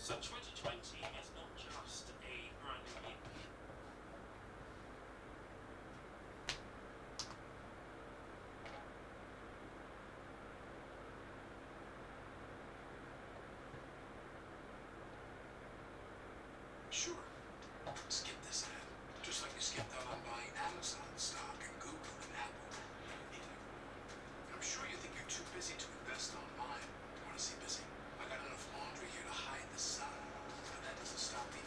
So 2020 is not just a brand new year. Sure. Skip this ad. Just like you skipped out on buying Amazon stock and Google and Apple. I'm sure you think you're too busy to invest online. Want to see busy? I got enough laundry here to hide the sun. But that doesn't stop me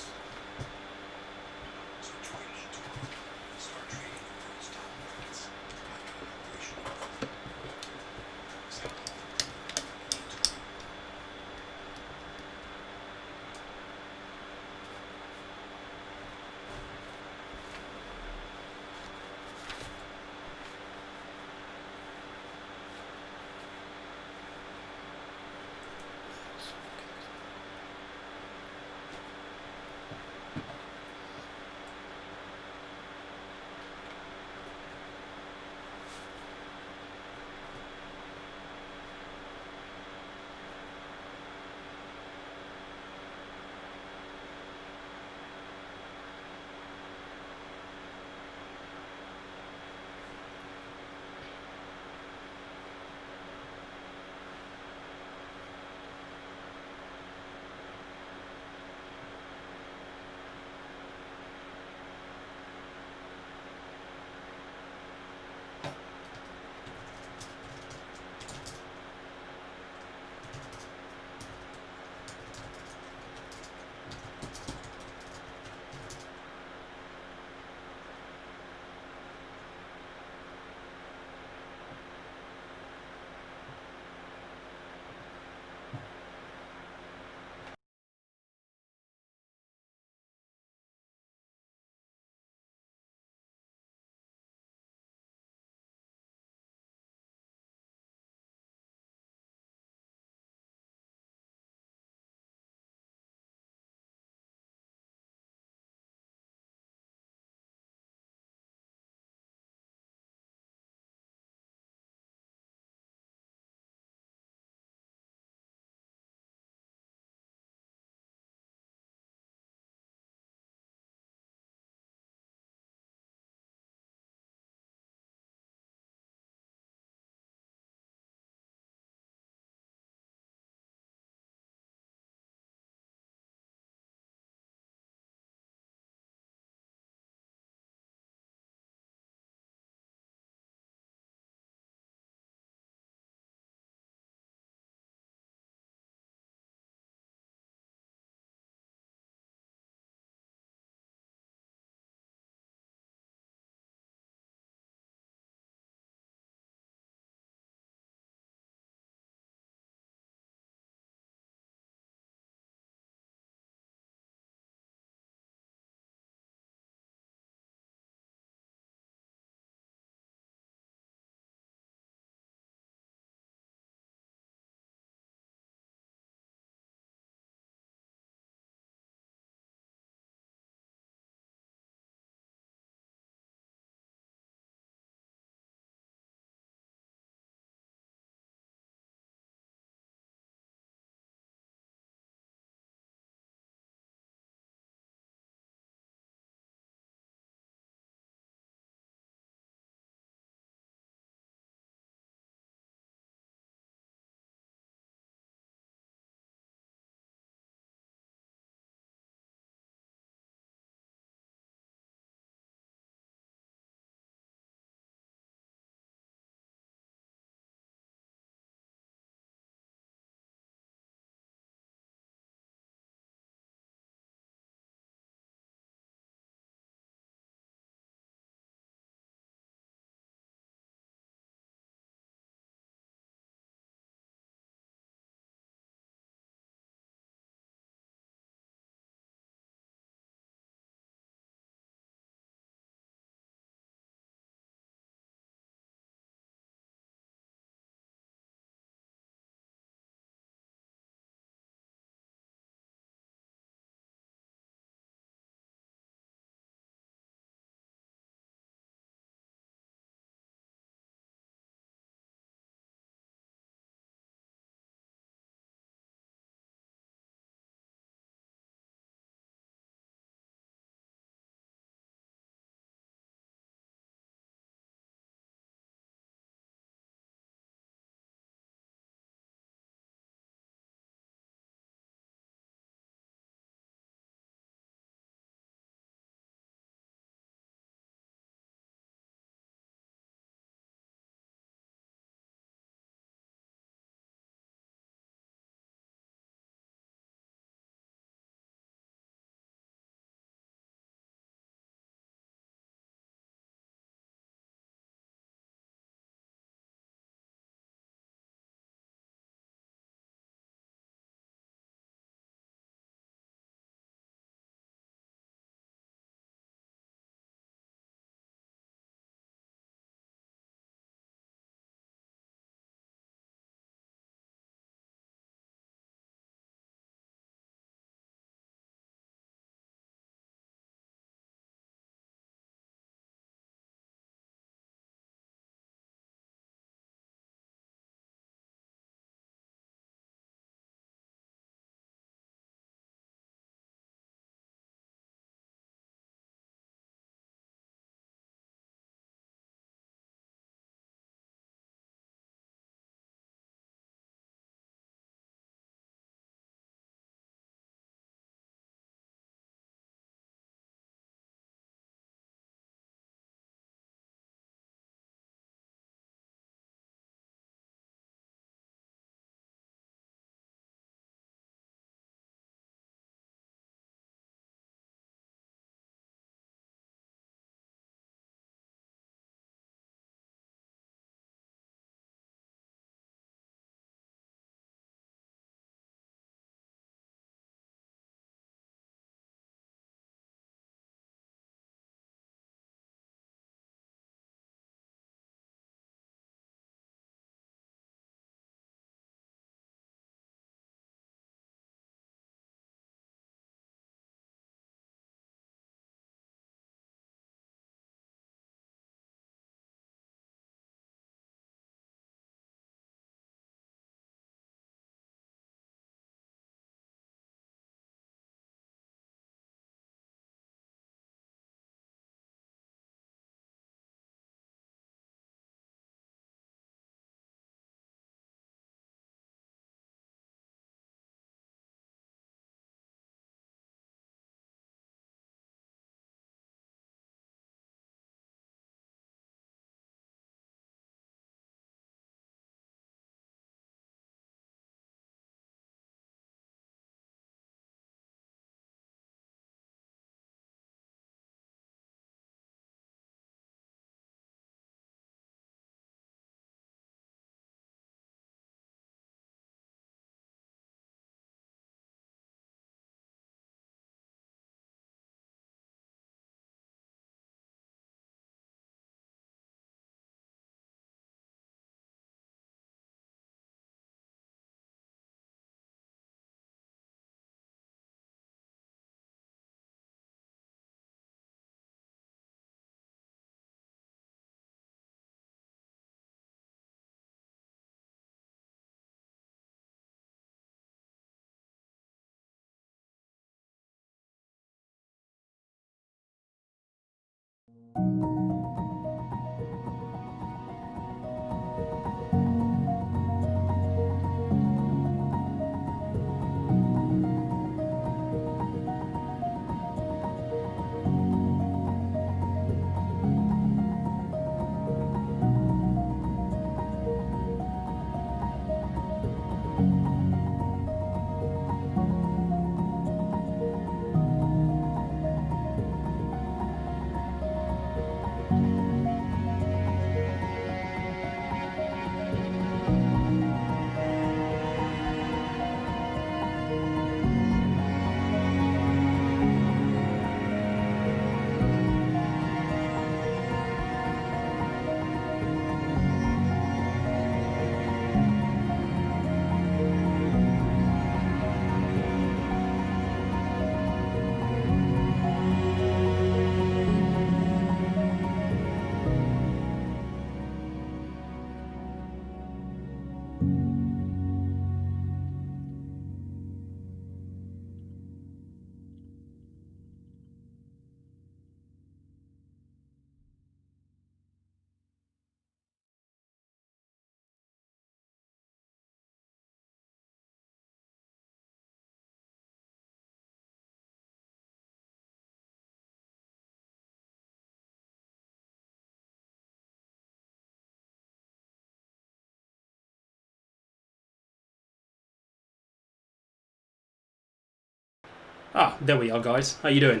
There we are, guys. How you doing?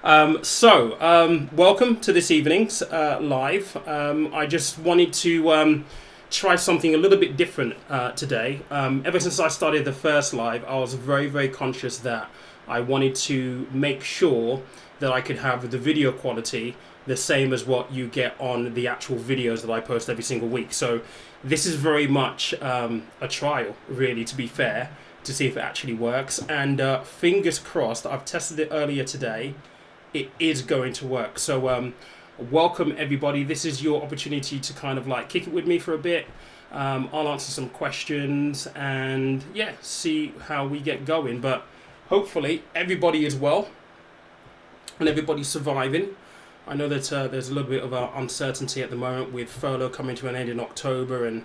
Welcome to this evening's live. I just wanted to try something a little bit different today. Ever since I started the first live, I was very, very conscious that I wanted to make sure that I could have the video quality the same as what you get on the actual videos that I post every single week. So this is very much a trial, really, to be fair, to see if it actually works. And fingers crossed, I've tested it earlier today. It is going to work. So welcome, everybody. This is your opportunity to kind of like kick it with me for a bit. I'll answer some questions and yeah, see how we get going. But hopefully everybody is well and everybody's surviving. I know that there's a little bit of uncertainty at the moment with furlough coming to an end in October and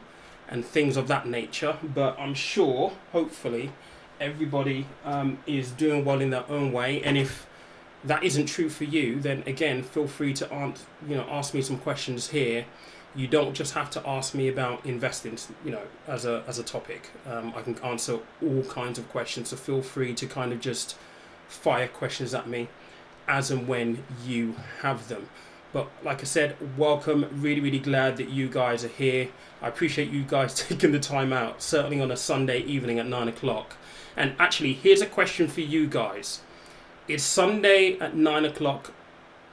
things of that nature, but I'm sure, hopefully, everybody is doing well in their own way. And if that isn't true for you, then again, feel free to ask me some questions here. You don't just have to ask me about investing, as a topic. I can answer all kinds of questions, so feel free to kind of just fire questions at me as and when you have them. But like I said, welcome. Really, really glad that you guys are here. I appreciate you guys taking the time out, certainly on a Sunday evening at 9 o'clock. And actually, here's a question for you guys. Is Sunday at 9 o'clock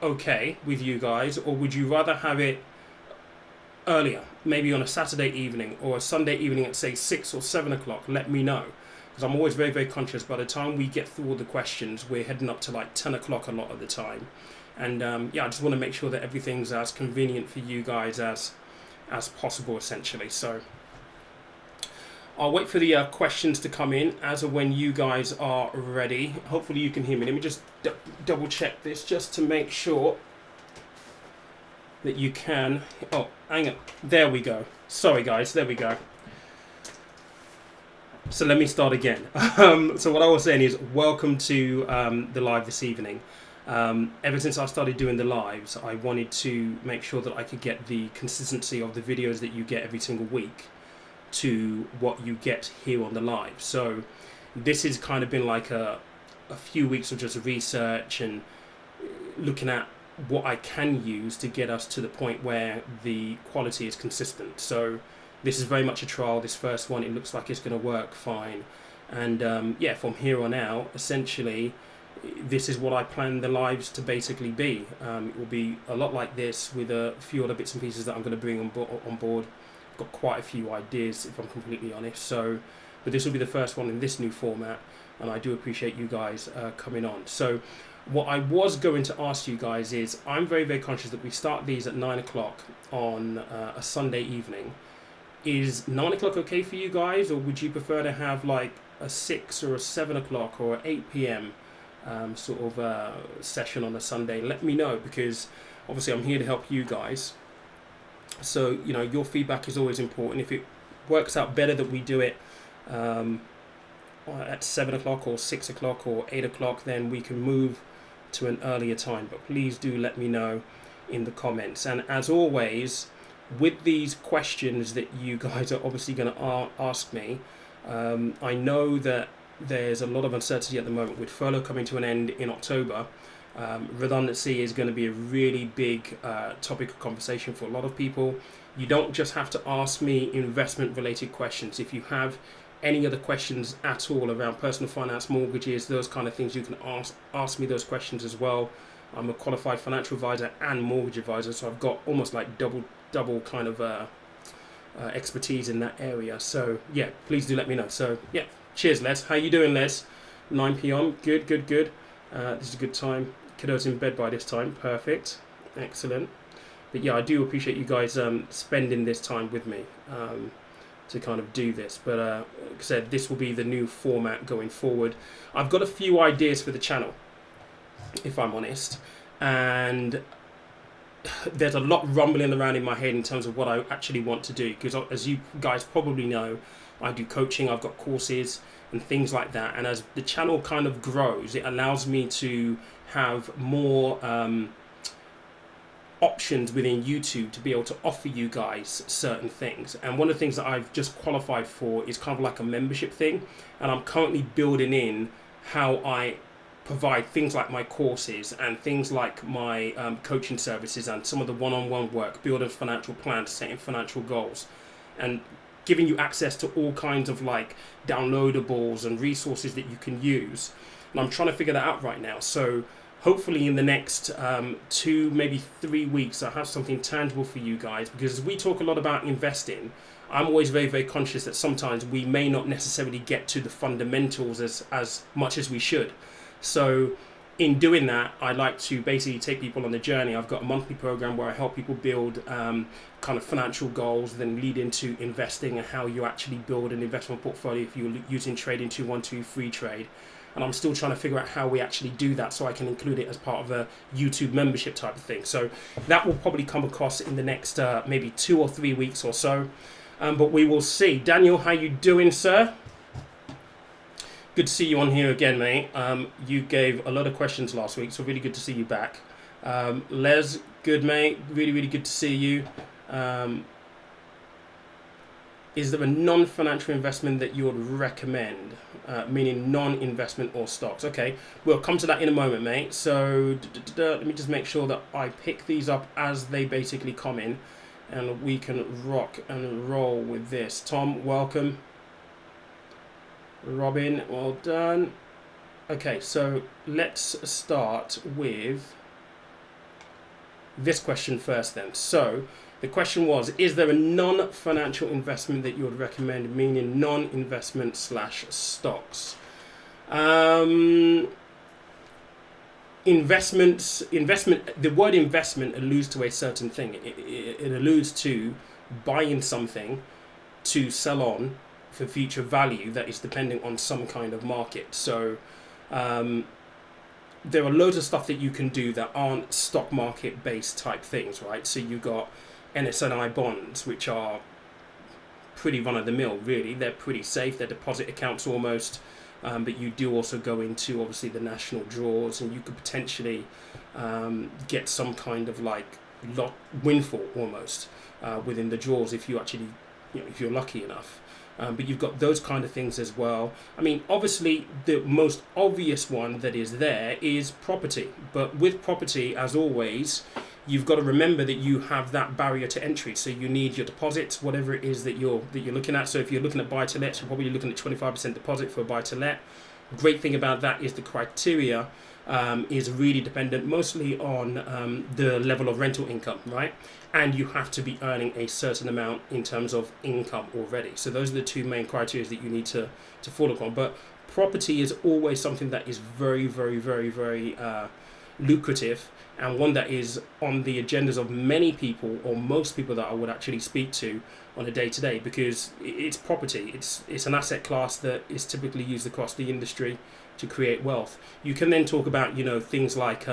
okay with you guys, or would you rather have it earlier, maybe on a Saturday evening or a Sunday evening at, say, 6 or 7 o'clock? Let me know. Because I'm always very, very conscious. By the time we get through all the questions, we're heading up to like 10 o'clock a lot of the time. And I just want to make sure that everything's as convenient for you guys as possible, essentially. So I'll wait for the questions to come in as of when you guys are ready. Hopefully you can hear me. Let me just double check this just to make sure that you can. Oh, hang on. There we go. Sorry, guys. There we go. So let me start again. So what I was saying is welcome to the live this evening. Ever since I started doing the lives, I wanted to make sure that I could get the consistency of the videos that you get every single week to what you get here on the live. So this has kind of been like a few weeks of just research and looking at what I can use to get us to the point where the quality is consistent. So this is very much a trial. This first one, it looks like it's going to work fine. And from here on out, essentially, this is what I plan the lives to basically be. It will be a lot like this with a few other bits and pieces that I'm going to bring on board. I've got quite a few ideas, if I'm completely honest. But this will be the first one in this new format, and I do appreciate you guys coming on. So what I was going to ask you guys is, I'm very, very conscious that we start these at 9 o'clock on a Sunday evening. Is 9 o'clock okay for you guys, or would you prefer to have like a 6 or a 7 o'clock or 8 p.m. Sort of session on a Sunday? Let me know, because obviously I'm here to help you guys. So, you know, your feedback is always important. If it works out better that we do it at 7 o'clock or 6 o'clock or 8 o'clock, then we can move to an earlier time. But please do let me know in the comments. And as always, with these questions that you guys are obviously going to ask me, I know that there's a lot of uncertainty at the moment with furlough coming to an end in October. Redundancy is going to be a really big topic of conversation for a lot of people. You don't just have to ask me investment related questions. If you have any other questions at all around personal finance, mortgages, those kind of things, you can ask me those questions as well. I'm a qualified financial advisor and mortgage advisor, so I've got almost like double kind of expertise in that area. So yeah, please do let me know. So yeah, cheers, Les. How you doing, Les? 9 p.m. Good. This is a good time. Kiddo's in bed by this time. Perfect. Excellent. But yeah, I do appreciate you guys spending this time with me to kind of do this. But like I said, this will be the new format going forward. I've got a few ideas for the channel, if I'm honest, and there's a lot rumbling around in my head in terms of what I actually want to do, because as you guys probably know, I do coaching, I've got courses and things like that, and as the channel kind of grows, it allows me to have more options within YouTube to be able to offer you guys certain things. And one of the things that I've just qualified for is kind of like a membership thing, and I'm currently building in how I provide things like my courses and things like my coaching services and some of the one-on-one work, building financial plans, setting financial goals, and giving you access to all kinds of like downloadables and resources that you can use. And I'm trying to figure that out right now. So hopefully in the next 2, maybe 3 weeks, I'll have something tangible for you guys, because as we talk a lot about investing, I'm always very, very conscious that sometimes we may not necessarily get to the fundamentals as much as we should. So in doing that, I like to basically take people on the journey. I've got a monthly program where I help people build kind of financial goals, then lead into investing and how you actually build an investment portfolio if you're using Trading 212 free trade. And I'm still trying to figure out how we actually do that so I can include it as part of a YouTube membership type of thing. So that will probably come across in the next maybe 2 or 3 weeks or so. But we will see. Daniel, how you doing, sir? Good to see you on here again, mate. You gave a lot of questions last week, so really good to see you back. Les, good, mate. Really, really good to see you. Is there a non-financial investment that you would recommend? Meaning non-investment or stocks. Okay, we'll come to that in a moment, mate. So let me just make sure that I pick these up as they basically come in, and we can rock and roll with this. Tom, welcome. Robin, well done. Okay, so let's start with this question first then. So the question was, is there a non-financial investment that you would recommend, meaning non-investment / stocks? Investment, the word investment alludes to a certain thing. It alludes to buying something to sell on for future value that is dependent on some kind of market. So there are loads of stuff that you can do that aren't stock market based type things, right? So you got NSNI bonds, which are pretty run of the mill, really. They're pretty safe. They're deposit accounts almost. But you do also go into obviously the national draws, and you could potentially get some kind of like windfall almost within the draws if you actually, if you're lucky enough. But you've got those kind of things as well. I mean, obviously, the most obvious one that is there is property. But with property, as always, you've got to remember that you have that barrier to entry. So you need your deposits, whatever it is that you're looking at. So if you're looking at buy-to-let, you're probably looking at 25% deposit for a buy-to-let. Great thing about that is the criteria is really dependent mostly on the level of rental income, right? And you have to be earning a certain amount in terms of income already. So those are the two main criteria that you need to fall upon. But property is always something that is very, very, very, very lucrative, and one that is on the agendas of many people, or most people that I would actually speak to on a day-to-day, because it's property. It's an asset class that is typically used across the industry to create wealth. You can then talk about things like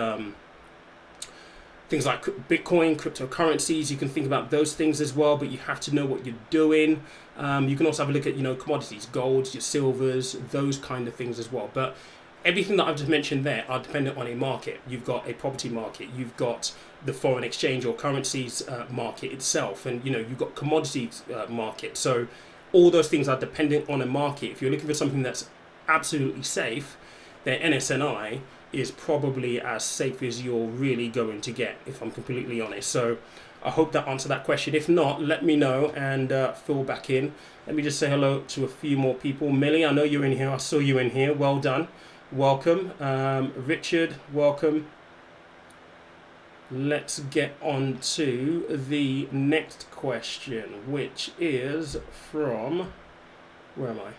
things like Bitcoin, cryptocurrencies. You can think about those things as well, but you have to know what you're doing. You can also have a look at, commodities, golds, your silvers, those kind of things as well. But everything that I've just mentioned there are dependent on a market. You've got a property market, you've got the foreign exchange or currencies market itself, and you've got commodities market. So all those things are dependent on a market. If you're looking for something that's absolutely safe, then NSNI is probably as safe as you're really going to get, if I'm completely honest. So I hope that answered that question. If not, let me know and fill back in. Let me just say hello to a few more people. Millie, I know you're in here. I saw you in here. Well done. Welcome. Richard, welcome. Let's get on to the next question, which is from... Where am I?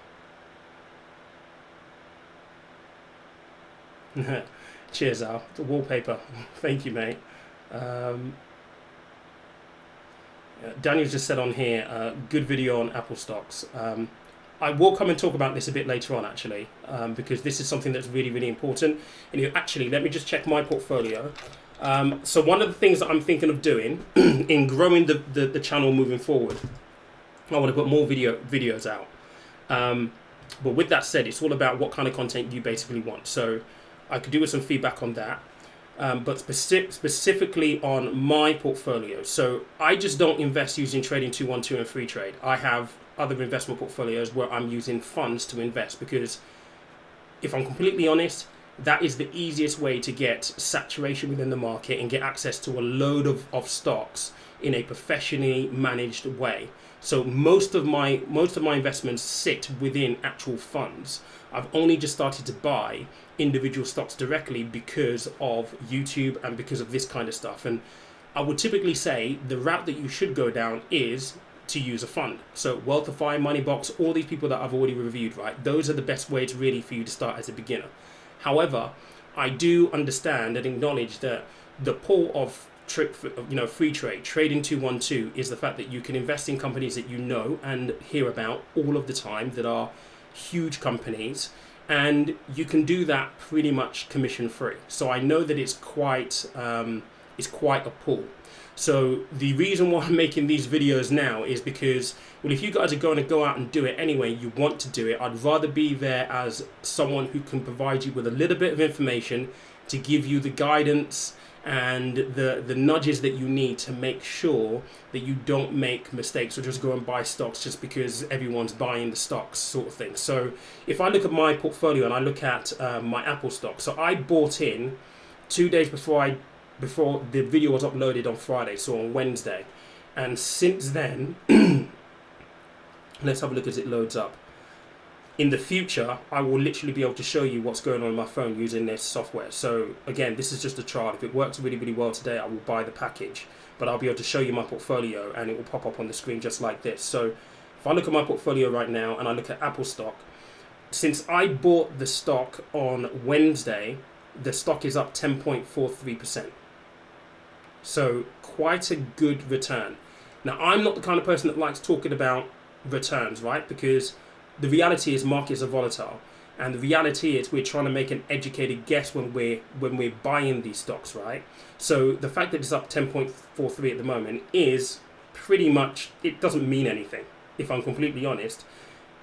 Cheers, Al. The wallpaper. Thank you, mate. Daniel's just said on here, good video on Apple stocks. I will come and talk about this a bit later on, actually, because this is something that's really, really important. And actually, let me just check my portfolio. So one of the things that I'm thinking of doing in growing the channel moving forward, I want to put more videos out. But with that said, it's all about what kind of content you basically want. So I could do with some feedback on that, but specifically on my portfolio. So I just don't invest using Trading 212 and Freetrade. I have other investment portfolios where I'm using funds to invest, because if I'm completely honest, that is the easiest way to get saturation within the market and get access to a load of stocks in a professionally managed way. So most of my investments sit within actual funds. I've only just started to buy individual stocks directly because of YouTube and because of this kind of stuff. And I would typically say the route that you should go down is to use a fund. So Wealthify, Moneybox, all these people that I've already reviewed, right? Those are the best ways really for you to start as a beginner. However, I do understand and acknowledge that the pull of free trade, Trading 212, is the fact that you can invest in companies that you know and hear about all of the time that are huge companies, and you can do that pretty much commission free. So I know that it's quite a pull. So the reason why I'm making these videos now is because, well, if you guys are going to go out and do it anyway, you want to do it, I'd rather be there as someone who can provide you with a little bit of information to give you the guidance and the nudges that you need to make sure that you don't make mistakes or just go and buy stocks just because everyone's buying the stocks sort of thing. So if I look at my portfolio and I look at my Apple stock, so I bought in 2 days before the video was uploaded on Friday, so on Wednesday. And since then, let's have a look as it loads up. In the future, I will literally be able to show you what's going on my phone using this software. So again, this is just a trial. If it works really, really well today, I will buy the package. But I'll be able to show you my portfolio and it will pop up on the screen just like this. So if I look at my portfolio right now and I look at Apple stock, since I bought the stock on Wednesday, the stock is up 10.43%. So quite a good return. Now, I'm not the kind of person that likes talking about returns, right? Because the reality is markets are volatile, and the reality is we're trying to make an educated guess when we're buying these stocks, right? So the fact that it's up 10.43 at the moment is pretty much, it doesn't mean anything. If I'm completely honest,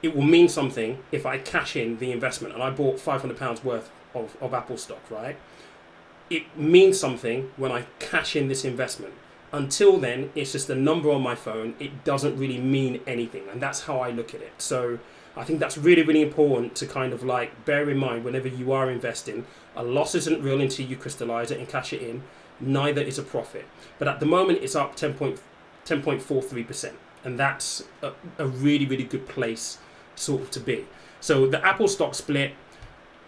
it will mean something if I cash in the investment, and I bought £500 worth of Apple stock, right? It means something when I cash in this investment. Until then, it's just a number on my phone. It doesn't really mean anything, and that's how I look at it. So I think that's really, really important to kind of like bear in mind whenever you are investing. A loss isn't real until you crystallize it and cash it in. Neither is a profit. But at the moment, it's up 10.43%, and that's a really, really good place sort of to be. So the Apple stock split,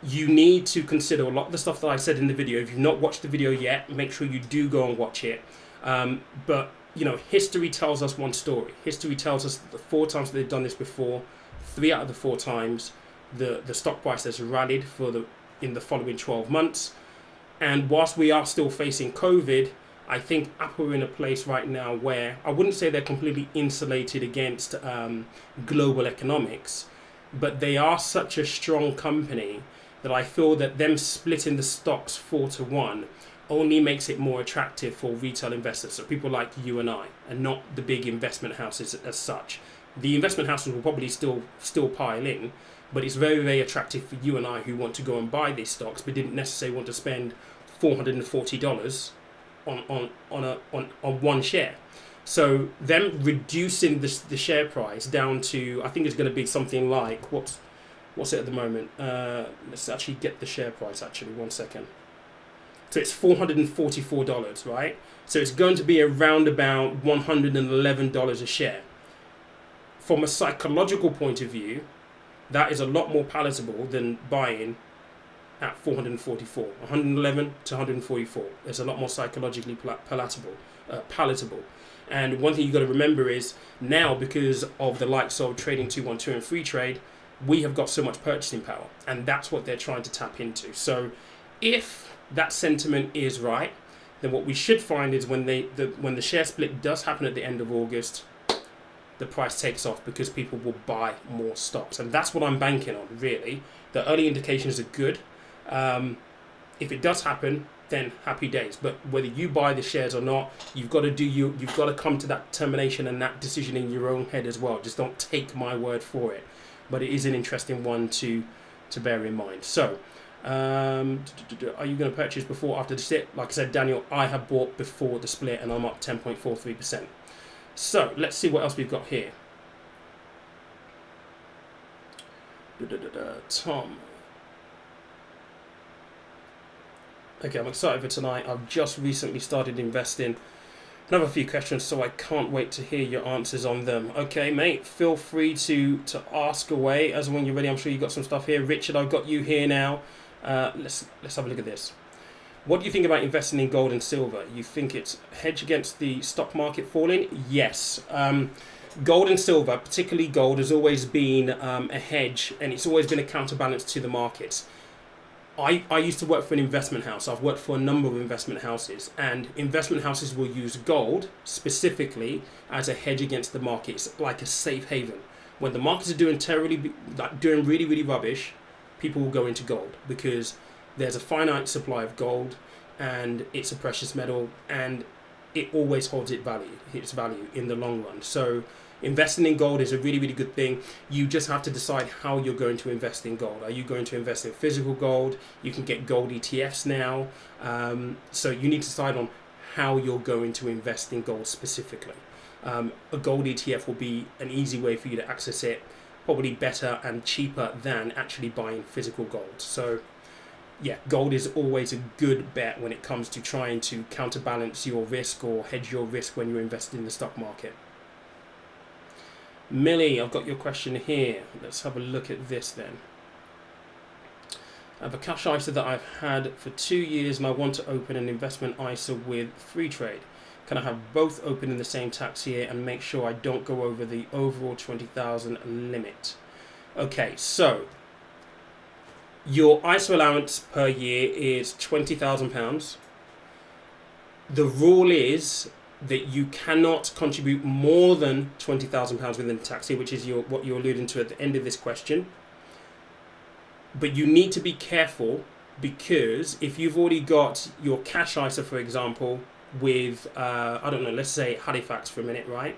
you need to consider a lot of the stuff that I said in the video. If you've not watched the video yet, make sure you do go and watch it. But history tells us one story. History tells us that the 4 times that they've done this before, 3 out of the 4 times, the stock price has rallied in the following 12 months. And whilst we are still facing COVID, I think Apple are in a place right now where I wouldn't say they're completely insulated against global economics, but they are such a strong company that I feel that them splitting the stocks 4-1 only makes it more attractive for retail investors, so people like you and I, and not the big investment houses as such. The investment houses will probably still pile in, but it's very, very attractive for you and I who want to go and buy these stocks but didn't necessarily want to spend $440 on one share. So them reducing the share price down to, I think it's going to be something like, what's it at the moment? Let's actually get the share price actually, 1 second. So it's $444, right? So it's going to be around about $111 a share. From a psychological point of view, that is a lot more palatable than buying at 444. 111 to 144. It's a lot more psychologically palatable. And one thing you've got to remember is now, because of the likes of Trading 212 and Freetrade, we have got so much purchasing power, and that's what they're trying to tap into. So if that sentiment is right, then what we should find is when the share split does happen at the end of August, the price takes off because people will buy more stocks. And that's what I'm banking on, really. The early indications are good. If it does happen, then happy days. But whether you buy the shares or not, you've got to come to that determination and that decision in your own head as well. Just don't take my word for it. But it is an interesting one to bear in mind. So, are you going to purchase before or after the split? Like I said, Daniel, I have bought before the split and I'm up 10.43%. So let's see what else we've got here. Tom. Okay, I'm excited for tonight. I've just recently started investing. Another few questions, so I can't wait to hear your answers on them. Okay, mate, feel free to ask away as when you're ready. I'm sure you've got some stuff here. Richard, I've got you here now. Let's have a look at this. What do you think about investing in gold and silver? You think it's a hedge against the stock market falling? Yes. Gold and silver, particularly gold, has always been a hedge, and it's always been a counterbalance to the markets. I used to work for an investment house. I've worked for a number of investment houses, and investment houses will use gold specifically as a hedge against the markets, like a safe haven. When the markets are doing really, really rubbish, people will go into gold because there's a finite supply of gold, and it's a precious metal, and it always holds its value in the long run. So investing in gold is a really, really good thing. You just have to decide how you're going to invest in gold. Are you going to invest in physical gold? You can get gold ETFs now. So you need to decide on how you're going to invest in gold specifically. A gold ETF will be an easy way for you to access it, probably better and cheaper than actually buying physical gold. So yeah, gold is always a good bet when it comes to trying to counterbalance your risk or hedge your risk when you're invested in the stock market. Millie, I've got your question here. Let's have a look at this then. I have a cash ISA that I've had for 2 years and I want to open an investment ISA with Freetrade. Can I have both open in the same tax year and make sure I don't go over the overall 20,000 limit? Okay, so your ISA allowance per year is £20,000. The rule is that you cannot contribute more than £20,000 within the tax year, which is what you're alluding to at the end of this question. But you need to be careful, because if you've already got your cash ISA, for example, with, I don't know, let's say Halifax for a minute, right?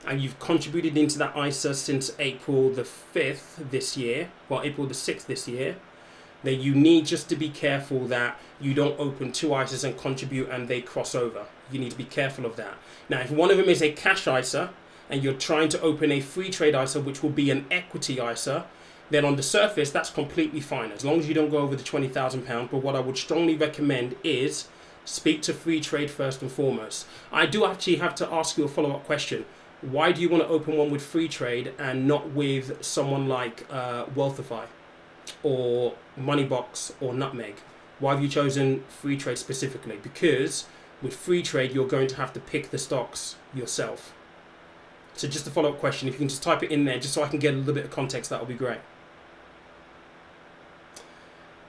And you've contributed into that ISA since April the 5th this year, well, April the 6th this year, then you need just to be careful that you don't open two ISAs and contribute and they cross over. You need to be careful of that. Now, if one of them is a cash ISA and you're trying to open a Freetrade ISA, which will be an equity ISA, then on the surface, that's completely fine, as long as you don't go over the £20,000. But what I would strongly recommend is speak to Freetrade first and foremost. I do actually have to ask you a follow-up question. Why do you want to open one with Freetrade and not with someone like Wealthify or Moneybox or Nutmeg? Why have you chosen Freetrade specifically? Because with Freetrade, you're going to have to pick the stocks yourself. So just a follow-up question, if you can just type it in there, just so I can get a little bit of context, that would be great.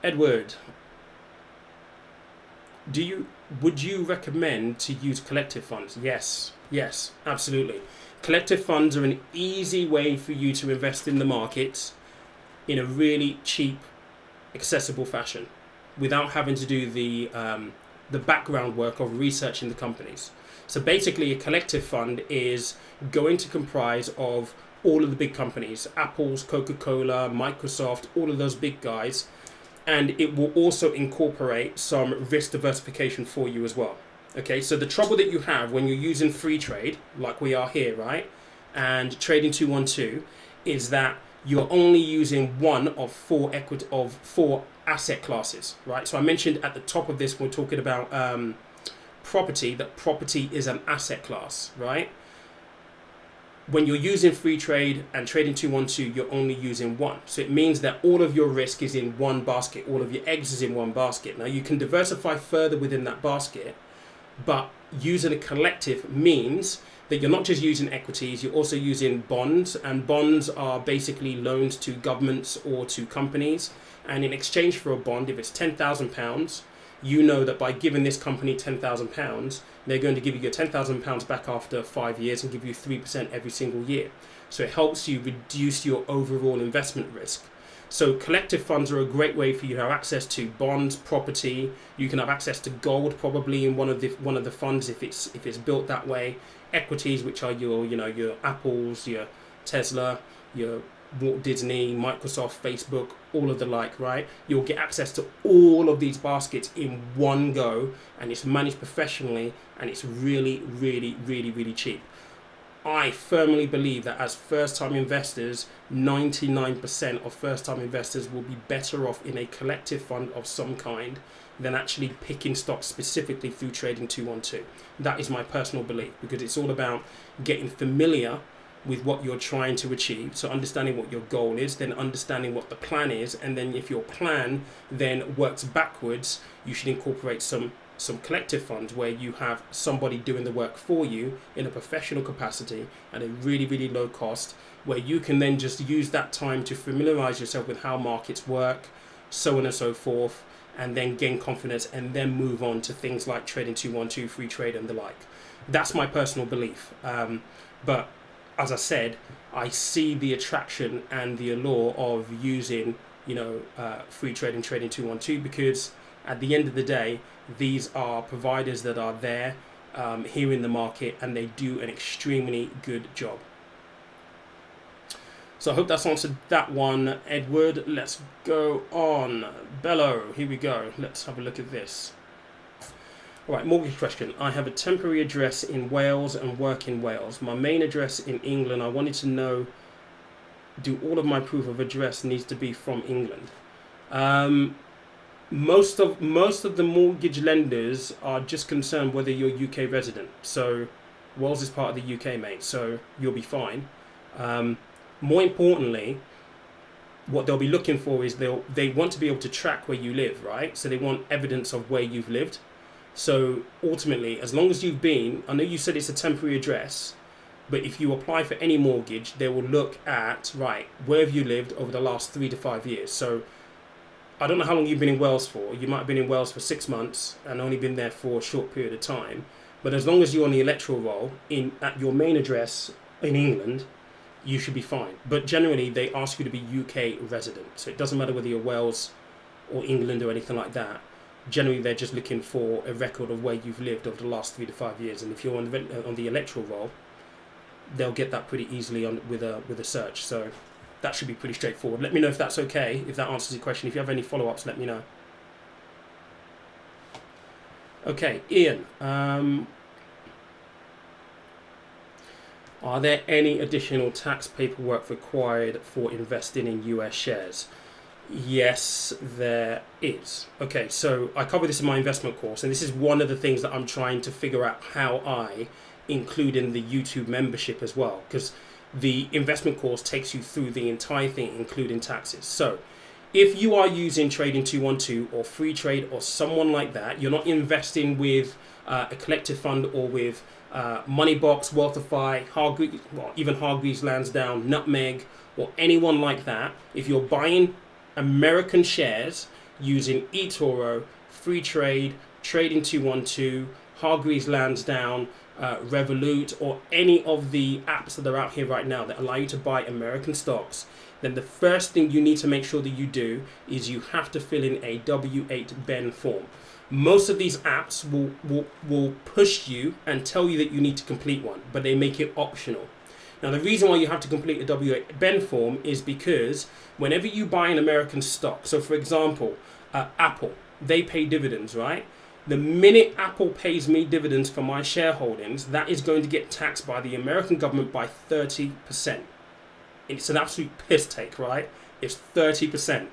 Edward, would you recommend to use collective funds? Yes, absolutely. Collective funds are an easy way for you to invest in the markets in a really cheap, accessible fashion, without having to do the the background work of researching the companies. So basically, a collective fund is going to comprise of all of the big companies, Apple's, Coca-Cola, Microsoft, all of those big guys, and it will also incorporate some risk diversification for you as well. Okay, so the trouble that you have when you're using free trade, like we are here, right, and trading 212, is that you're only using one of four asset classes, right? So I mentioned at the top of this, we're talking about property, that property is an asset class, right? When you're using free trade and trading 212, you're only using one. So it means that all of your risk is in one basket, all of your eggs is in one basket. Now you can diversify further within that basket, but using a collective means that you're not just using equities, you're also using bonds, and bonds are basically loans to governments or to companies. And in exchange for a bond, if it's £10,000, you know that by giving this company £10,000, they're going to give you your £10,000 back after 5 years and give you 3% every single year. So it helps you reduce your overall investment risk. So collective funds are a great way for you to have access to bonds, property. You can have access to gold probably in one of the funds if it's built that way. Equities, which are your Apples, your Tesla, your Walt Disney, Microsoft, Facebook, all of the like, right? You'll get access to all of these baskets in one go, and it's managed professionally, and it's really, really, really, really cheap. I firmly believe that as first-time investors, 99% of first-time investors will be better off in a collective fund of some kind than actually picking stocks specifically through trading 212. That is my personal belief, because it's all about getting familiar with what you're trying to achieve. So understanding what your goal is, then understanding what the plan is, and then if your plan then works backwards, you should incorporate some collective funds where you have somebody doing the work for you in a professional capacity at a really, really low cost, where you can then just use that time to familiarize yourself with how markets work, so on and so forth, and then gain confidence and then move on to things like trading 212, free trade and the like. That's my personal belief. But as I said, I see the attraction and the allure of using, free trade and trading 212, because at the end of the day, these are providers that are there here in the market, and they do an extremely good job. So I hope that's answered that one, Edward. Let's go on. Bello, here we go. Let's have a look at this. All right, mortgage question. I have a temporary address in Wales and work in Wales. My main address in England. I wanted to know, do all of my proof of address needs to be from England? Most of the mortgage lenders are just concerned whether you're UK resident. So Wales is part of the UK, mate, so you'll be fine. More importantly, what they'll be looking for is they want to be able to track where you live, right? So they want evidence of where you've lived. So ultimately, as long as you've been, I know you said it's a temporary address, but if you apply for any mortgage, they will look at, right, where have you lived over the last 3 to 5 years? So I don't know how long you've been in Wales for. You might have been in Wales for 6 months and only been there for a short period of time. But as long as you're on the electoral roll at your main address in England, you should be fine. But generally, they ask you to be UK resident. So it doesn't matter whether you're Wales or England or anything like that. Generally, they're just looking for a record of where you've lived over the last 3 to 5 years. And if you're on the electoral roll, they'll get that pretty easily with a search. So that should be pretty straightforward. Let me know if that's okay, if that answers your question. If you have any follow-ups, let me know. Okay, Ian. Are there any additional tax paperwork required for investing in US shares? Yes, there is. Okay, so I cover this in my investment course, and this is one of the things that I'm trying to figure out how I include in the YouTube membership as well, because the investment course takes you through the entire thing, including taxes. So if you are using Trading 212 or Free Trade or someone like that, you're not investing with a collective fund or with Moneybox, Wealthify, Hargreaves, well, even Hargreaves Lansdown, Nutmeg, or anyone like that. If you're buying American shares using eToro, Free Trade, Trading 212, Hargreaves Lansdown, Revolut, or any of the apps that are out here right now that allow you to buy American stocks, then the first thing you need to make sure that you do is you have to fill in a W-8 form. Most of these apps will push you and tell you that you need to complete one, but they make it optional. Now, the reason why you have to complete a W-8 form is because whenever you buy an American stock, so for example, Apple, they pay dividends, right? The minute Apple pays me dividends for my shareholdings, that is going to get taxed by the American government by 30%. It's an absolute piss take, right? It's 30%.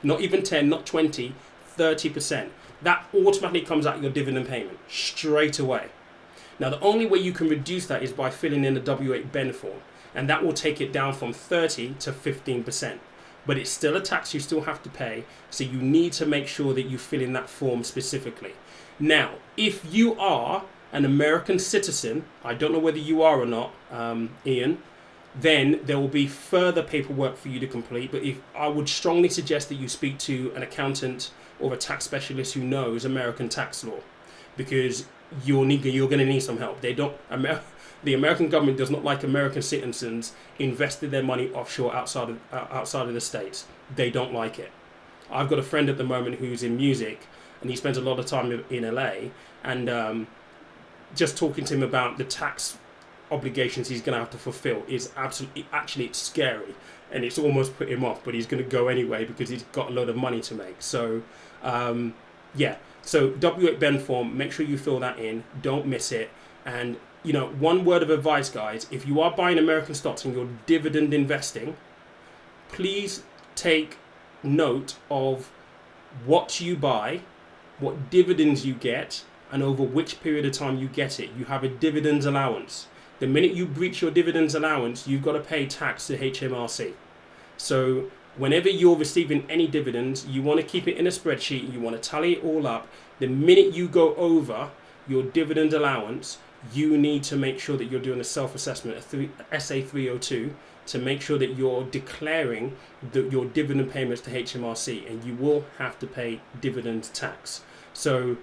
Not even 10, not 20, 30%. That automatically comes out of your dividend payment straight away. Now, the only way you can reduce that is by filling in the W-8 form, and that will take it down from 30 to 15%. But it's still a tax you still have to pay, so you need to make sure that you fill in that form specifically. Now, if you are an American citizen, I don't know whether you are or not, Ian, then there will be further paperwork for you to complete. But I would strongly suggest that you speak to an accountant or a tax specialist who knows American tax law, because you're going to need some help. The American government does not like American citizens investing their money offshore outside of the States. They don't like it. I've got a friend at the moment who's in music, and he spends a lot of time in LA, and just talking to him about the tax obligations he's going to have to fulfill is actually it's scary, and it's almost put him off, but he's going to go anyway because he's got a lot of money to make. So so W-8 form, make sure you fill that in, don't miss it. And one word of advice, guys, if you are buying American stocks and you're dividend investing, please take note of what you buy, what dividends you get, and over which period of time you get it. You have a dividends allowance. The minute you breach your dividends allowance, you've got to pay tax to HMRC. So whenever you're receiving any dividends, you want to keep it in a spreadsheet, you want to tally it all up. The minute you go over your dividend allowance, you need to make sure that you're doing a self-assessment, SA 302, to make sure that you're declaring your dividend payments to HMRC, and you will have to pay dividend tax. So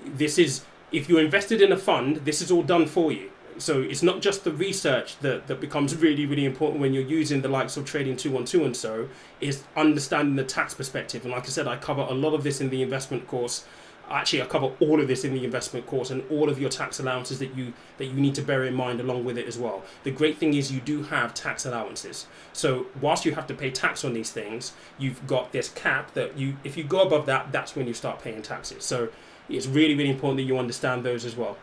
this is, if you're invested in a fund, this is all done for you. So it's not just the research that becomes really, really important when you're using the likes of Trading 212 and so, is understanding the tax perspective. And like I said, I cover a lot of this in the investment course. Actually, I cover all of this in the investment course, and all of your tax allowances that you need to bear in mind along with it as well. The great thing is you do have tax allowances. So whilst you have to pay tax on these things, you've got this cap that if you go above that, that's when you start paying taxes. So it's really, really important that you understand those as well.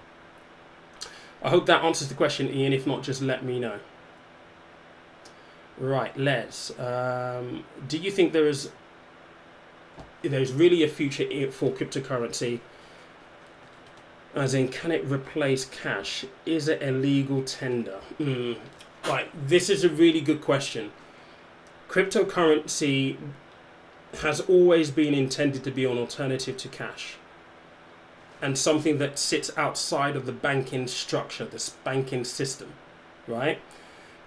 I hope that answers the question, Ian. If not, just let me know. Right, Les. Do you think there's really a future for cryptocurrency? As in, can it replace cash? Is it a legal tender? Right, this is a really good question. Cryptocurrency has always been intended to be an alternative to cash, and something that sits outside of the banking structure, the banking system, right?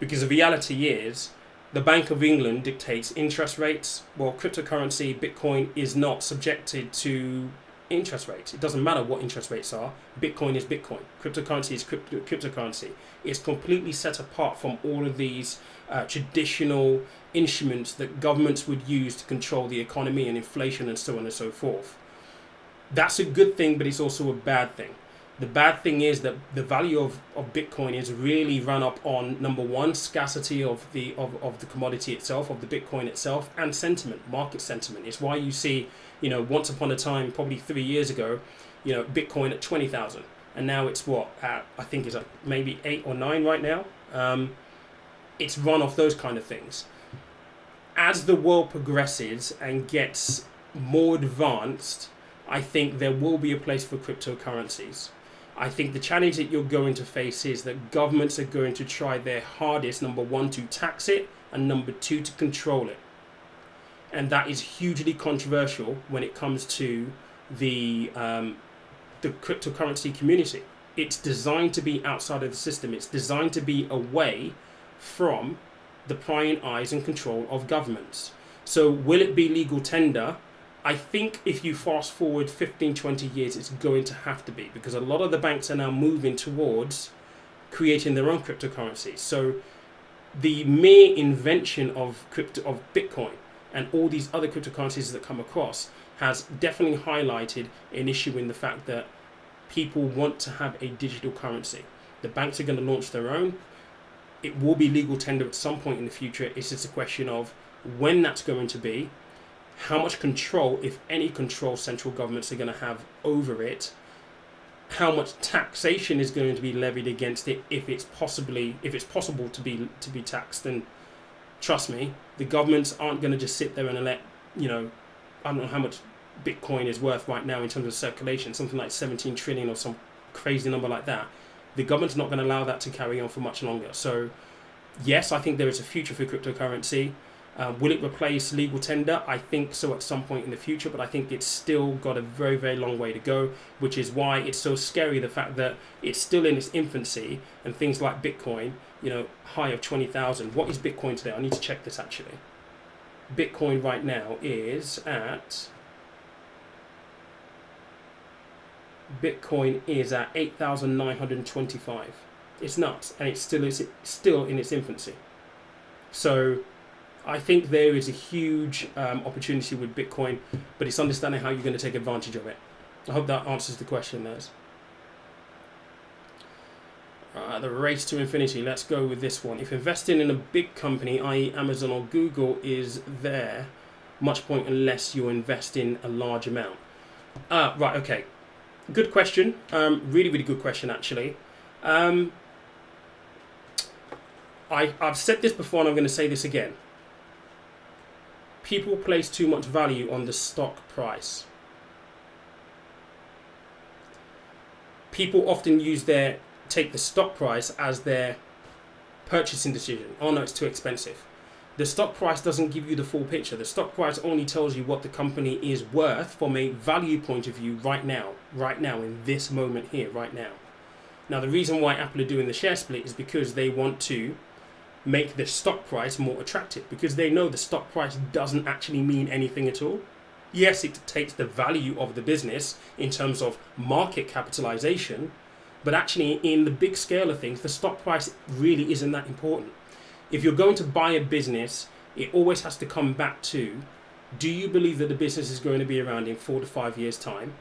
Because the reality is, the Bank of England dictates interest rates. Well, cryptocurrency, Bitcoin, is not subjected to interest rates. It doesn't matter what interest rates are. Bitcoin is Bitcoin. Cryptocurrency is cryptocurrency. It's completely set apart from all of these traditional instruments that governments would use to control the economy and inflation and so on and so forth. That's a good thing, but it's also a bad thing. The bad thing is that the value of Bitcoin is really run up on, number one, scarcity of the commodity itself, of the Bitcoin itself, and sentiment, market sentiment. It's why you see, once upon a time, probably 3 years ago, Bitcoin at 20,000, and now it's I think it's maybe 8 or 9 right now. It's run off those kind of things. As the world progresses and gets more advanced, I think there will be a place for cryptocurrencies. I think the challenge that you're going to face is that governments are going to try their hardest, number one, to tax it, and number two, to control it. And that is hugely controversial when it comes to the cryptocurrency community. It's designed to be outside of the system. It's designed to be away from the prying eyes and control of governments. So will it be legal tender? I think if you fast forward 15, 20 years, it's going to have to be, because a lot of the banks are now moving towards creating their own cryptocurrency. So the mere invention of Bitcoin and all these other cryptocurrencies that come across has definitely highlighted an issue in the fact that people want to have a digital currency. The banks are going to launch their own. It will be legal tender at some point in the future. It's just a question of when that's going to be, how much control, if any control, central governments are going to have over it, how much taxation is going to be levied against it if it's possible to be taxed. And trust me, the governments aren't going to just sit there and let, I don't know how much Bitcoin is worth right now in terms of circulation, something like 17 trillion or some crazy number like that. The government's not going to allow that to carry on for much longer. So yes, I think there is a future for cryptocurrency. Will it replace legal tender? I think so at some point in the future, but I think it's still got a very, very long way to go, which is why it's so scary, the fact that it's still in its infancy, and things like Bitcoin, high of 20,000. What is Bitcoin today? I need to check this actually. Bitcoin right now is at 8,925. It's nuts, and it's still in its infancy. So I think there is a huge opportunity with Bitcoin, but it's understanding how you're going to take advantage of it. I hope that answers the question, Les. The race to infinity. Let's go with this one. If investing in a big company, i.e. Amazon or Google, is there much point unless you invest in a large amount? Right, okay. Good question. Really, really good question, actually. I've said this before, and I'm going to say this again. People place too much value on the stock price. People often take the stock price as their purchasing decision. Oh no, it's too expensive. The stock price doesn't give you the full picture. The stock price only tells you what the company is worth from a value point of view right now, in this moment here, right now. Now, the reason why Apple are doing the share split is because they want to make the stock price more attractive, because they know the stock price doesn't actually mean anything at all. Yes, it takes the value of the business in terms of market capitalization, but actually in the big scale of things, the stock price really isn't that important. If you're going to buy a business, it always has to come back to, do you believe that the business is going to be around in 4 to 5 years' time?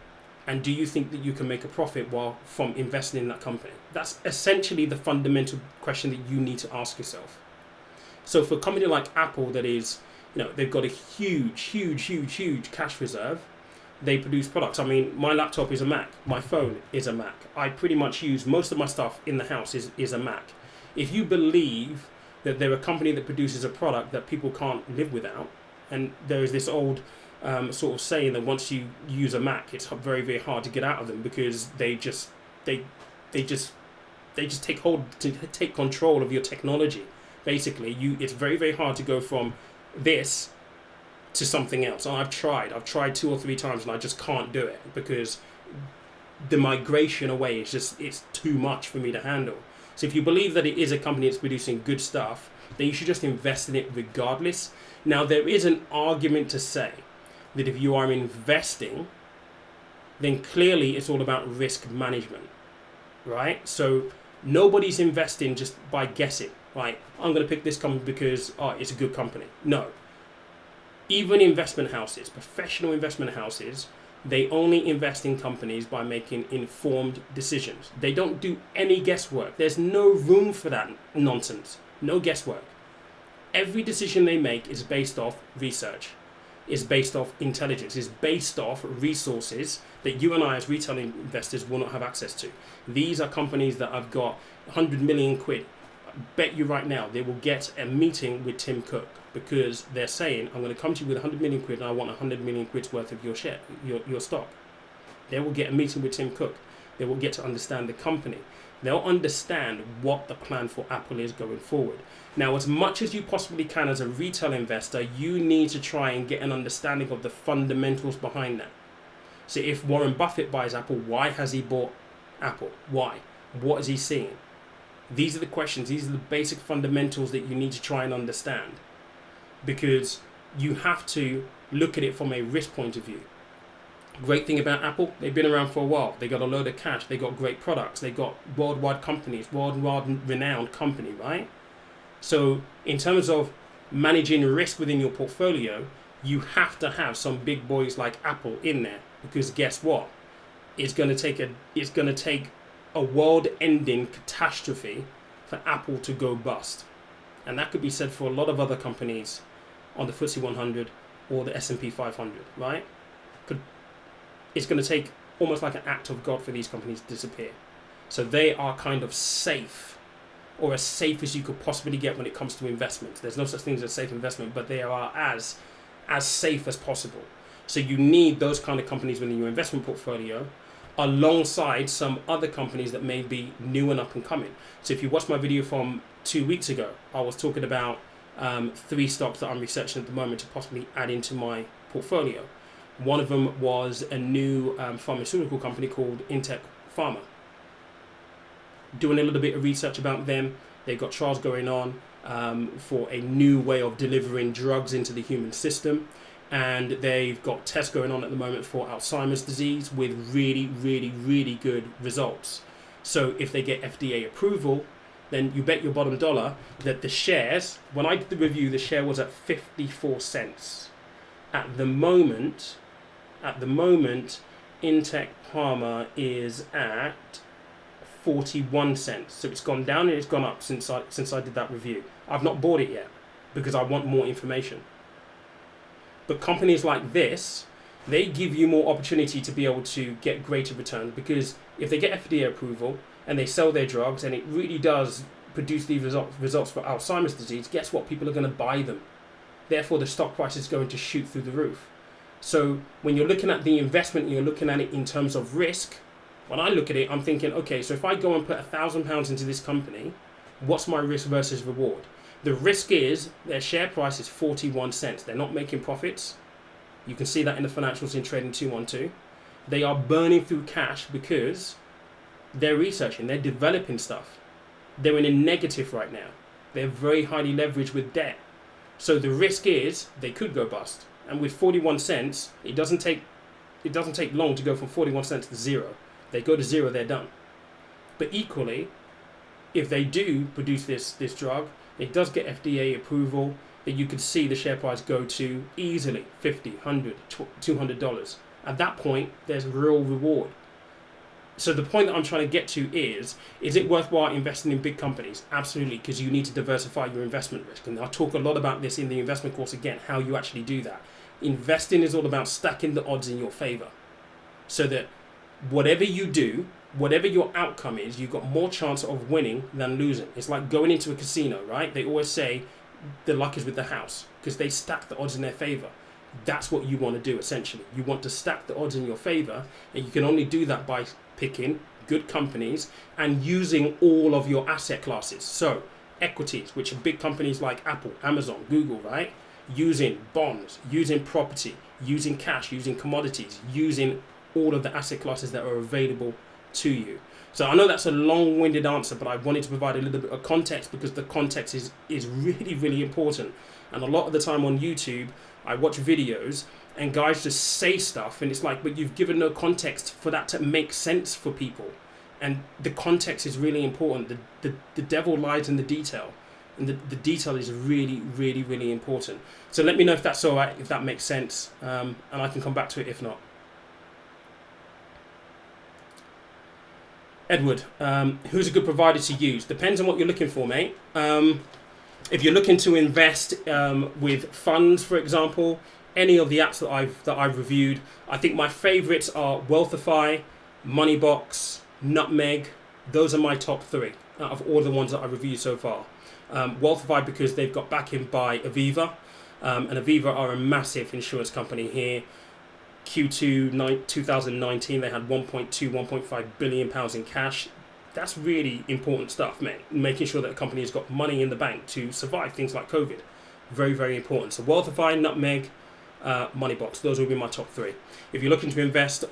And do you think that you can make a profit from investing in that company? That's essentially the fundamental question that you need to ask yourself. So for a company like Apple that is, they've got a huge cash reserve, they produce products. I mean, my laptop is a Mac, my phone is a Mac. I pretty much use most of my stuff in the house is a Mac. If you believe that they're a company that produces a product that people can't live without, and there is this old sort of saying that once you use a Mac, it's very, very hard to get out of them, because they just take control of your technology. Basically, it's very, very hard to go from this to something else. And I've tried 2 or 3 times, and I just can't do it, because the migration away it's too much for me to handle. So if you believe that it is a company that's producing good stuff, then you should just invest in it regardless. Now, there is an argument to say that if you are investing, then clearly it's all about risk management, right? So nobody's investing just by guessing, right? I'm going to pick this company because it's a good company. No. Even investment houses, professional investment houses, they only invest in companies by making informed decisions. They don't do any guesswork. There's no room for that nonsense. No guesswork. Every decision they make is based off research, is based off intelligence, is based off resources that you and I as retail investors will not have access to. These are companies that have got 100 million quid. I bet you right now they will get a meeting with Tim Cook, because they're saying, I'm going to come to you with 100 million quid and I want 100 million quid's worth of your share, your stock. They will get a meeting with Tim Cook. They will get to understand the company. They'll understand what the plan for Apple is going forward. Now, as much as you possibly can as a retail investor, you need to try and get an understanding of the fundamentals behind that. So if Warren Buffett buys Apple, why has he bought Apple? Why? What is he seeing? These are the questions. These are the basic fundamentals that you need to try and understand. Because you have to look at it from a risk point of view. Great thing about Apple, they've been around for a while. They got a load of cash. They got great products. They got worldwide companies, worldwide renowned company, right? So in terms of managing risk within your portfolio, you have to have some big boys like Apple in there, because guess what? It's going to take a world-ending catastrophe for Apple to go bust, and that could be said for a lot of other companies on the FTSE 100 or the S&P 500, right? It's going to take almost like an act of God for these companies to disappear. So they are kind of safe, or as safe as you could possibly get when it comes to investments. There's no such thing as a safe investment, but they are as safe as possible. So you need those kind of companies within your investment portfolio, alongside some other companies that may be new and up and coming. So if you watched my video from 2 weeks ago, I was talking about 3 stocks that I'm researching at the moment to possibly add into my portfolio. One of them was a new pharmaceutical company called Intech Pharma. Doing a little bit of research about them. They've got trials going on for a new way of delivering drugs into the human system. And they've got tests going on at the moment for Alzheimer's disease with really, really, really good results. So if they get FDA approval, then you bet your bottom dollar that the shares, when I did the review, the share was at 54 cents. At the moment, Intech Pharma is at 41 cents. So it's gone down and it's gone up since I did that review. I've not bought it yet because I want more information. But companies like this, they give you more opportunity to be able to get greater returns, because if they get FDA approval and they sell their drugs and it really does produce these results for Alzheimer's disease, guess what? People are going to buy them. Therefore, the stock price is going to shoot through the roof. So when you're looking at the investment, you're looking at it in terms of risk. When I look at it, I'm thinking, okay, so if I go and put £1,000 into this company, what's my risk versus reward? The risk is their share price is 41 cents. They're not making profits. You can see that in the financials in Trading 212. They are burning through cash because they're researching, they're developing stuff. They're in a negative right now. They're very highly leveraged with debt. So the risk is they could go bust. And with 41 cents, it doesn't take long to go from 41 cents to zero. They go to zero, they're done. But equally, if they do produce this drug, it does get FDA approval, that you could see the share price go to easily $50, $100, $200. At that point, there's real reward. So the point that I'm trying to get to is it worthwhile investing in big companies? Absolutely, because you need to diversify your investment risk. And I'll talk a lot about this in the investment course again, how you actually do that. Investing is all about stacking the odds in your favor, so that whatever you do, whatever your outcome is, you've got more chance of winning than losing. It's like going into a casino, right? They always say the luck is with the house, because they stack the odds in their favor. That's what you want to do, essentially. You want to stack the odds in your favor, and you can only do that by picking good companies and using all of your asset classes. So equities, which are big companies like Apple, Amazon, Google, right? Using bonds, using property, using cash, using commodities, using all of the asset classes that are available to you. So I know that's a long-winded answer, but I wanted to provide a little bit of context, because the context is really, really important. And a lot of the time on YouTube, I watch videos and guys just say stuff, and it's like, but you've given no context for that to make sense for people. And the context is really important. The devil lies in the detail. And the detail is really, really, really important. So let me know if that's all right, if that makes sense, and I can come back to it if not. Edward, who's a good provider to use? Depends on what you're looking for, mate. If you're looking to invest with funds, for example, any of the apps that I've reviewed, I think my favourites are Wealthify, Moneybox, Nutmeg. Those are my top 3 out of all the ones that I reviewed so far. Wealthify, because they've got backing by Aviva, and Aviva are a massive insurance company here. Q2 2019, they had 1.5 billion pounds in cash. That's really important stuff, mate. Making sure that a company has got money in the bank to survive things like COVID. Very, very important. So Wealthify, Nutmeg, Moneybox, those will be my top 3. If you're looking to invest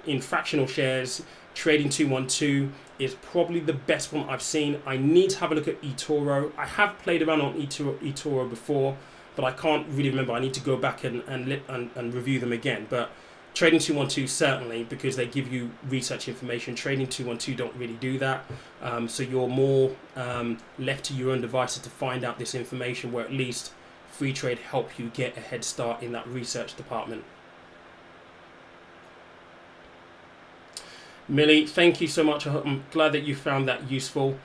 in fractional shares, Trading 212 is probably the best one I've seen. I need to have a look at eToro. I have played around on eToro before. but I can't really remember. I need to go back and review them again. But Trading 212 certainly, because they give you research information. Trading 212 don't really do that. So you're more left to your own devices to find out this information, where at least Freetrade help you get a head start in that research department. Millie, thank you so much. I'm glad that you found that useful.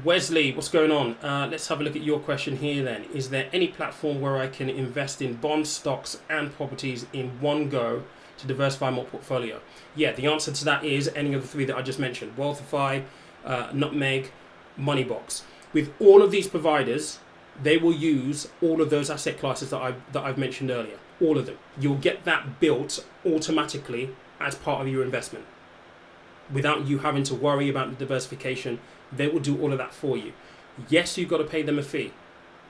Wesley, what's going on? Let's have a look at your question here then. Is there any platform where I can invest in bonds, stocks and properties in one go to diversify my portfolio? Yeah, the answer to that is any of the three that I just mentioned. Wealthify, Nutmeg, Moneybox. With all of these providers, they will use all of those asset classes that I've mentioned earlier. All of them. You'll get that built automatically as part of your investment. Without you having to worry about the diversification, they will do all of that for you. Yes, you've got to pay them a fee.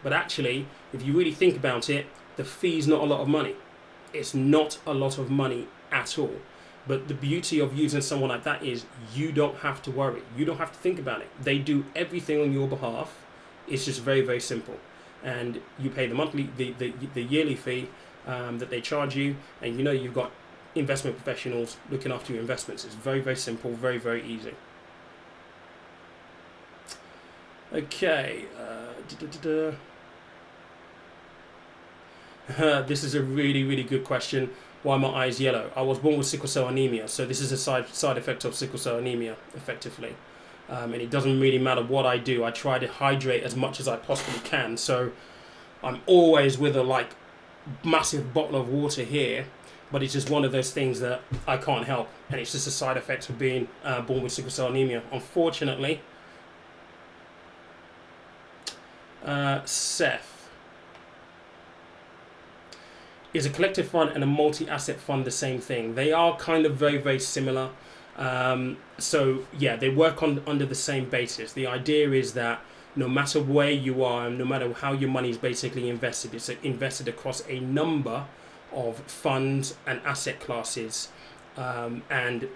But actually, if you really think about it, the fee's not a lot of money. It's not a lot of money at all. But the beauty of using someone like that is you don't have to worry. You don't have to think about it. They do everything on your behalf. It's just very, very simple. And you pay the monthly, the yearly fee that they charge you, and you know you've got investment professionals looking after your investments. It's very, very simple, very, very easy. Okay. This is a really, really good question. Why are my eyes yellow? I was born with sickle cell anemia, so this is a side effect of sickle cell anemia, effectively. And it doesn't really matter what I do. I try to hydrate as much as I possibly can. So I'm always with a massive bottle of water here. But it's just one of those things that I can't help. And it's just a side effect of being born with sickle cell anemia, unfortunately. Seth. Is a collective fund and a multi-asset fund the same thing? They are kind of very, very similar. So yeah, they work under the same basis. The idea is that no matter where you are, and no matter how your money is basically invested, it's invested across a number of funds and asset classes, and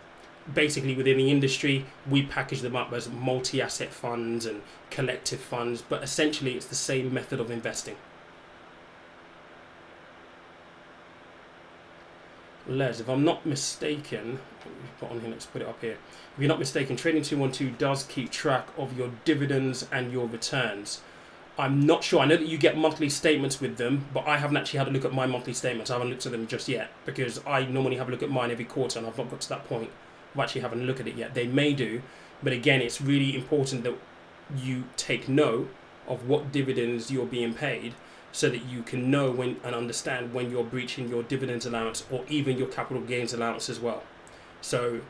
basically within the industry we package them up as multi-asset funds and collective funds, but essentially it's the same method of investing. Les, if I'm not mistaken, put on here, let's put it up here. If you're not mistaken, Trading 212 does keep track of your dividends and your returns. I'm not sure. I know that you get monthly statements with them, but I haven't actually had a look at my monthly statements. I haven't looked at them just yet, because I normally have a look at mine every quarter, and I've not got to that point of actually having a look at it yet. They may do, but again, it's really important that you take note of what dividends you're being paid, so that you can know when and understand when you're breaching your dividends allowance or even your capital gains allowance as well. So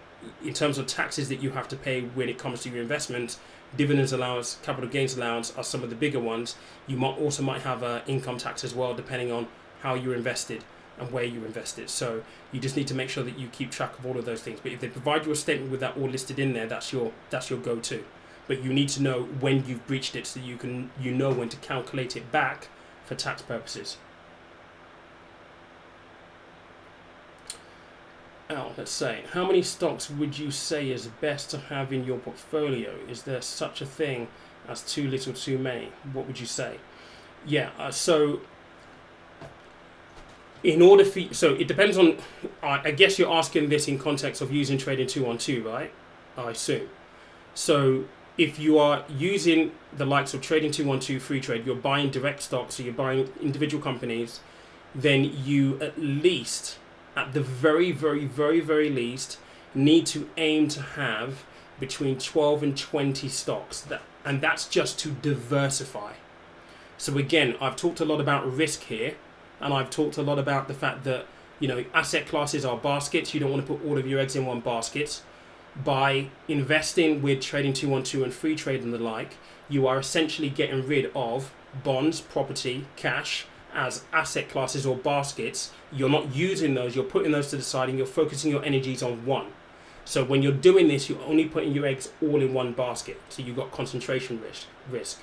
in terms of taxes that you have to pay when it comes to your investments, dividends allowance, capital gains allowance are some of the bigger ones. You might have income tax as well, depending on how you're invested and where you're invested. So you just need to make sure that you keep track of all of those things. But if they provide you a statement with that all listed in there, that's your go-to. But you need to know when you've breached it, so you know when to calculate it back for tax purposes. Let's say, how many stocks would you say is best to have in your portfolio? Is there such a thing as too little, too many? What would you say? Yeah, so it depends on, I guess you're asking this in context of using Trading 212, right? I assume. So if you are using the likes of Trading 212, Freetrade, you're buying direct stocks, so you're buying individual companies, then you at the very, very, very, very least, need to aim to have between 12 and 20 stocks, and that's just to diversify. So again, I've talked a lot about risk here, and I've talked a lot about the fact that, asset classes are baskets. You don't want to put all of your eggs in one basket. By investing with Trading 212 and Freetrade and the like, you are essentially getting rid of bonds, property, cash as asset classes or baskets. You're not using those, you're putting those to the side, and you're focusing your energies on one. So when you're doing this, you're only putting your eggs all in one basket. So you've got concentration risk.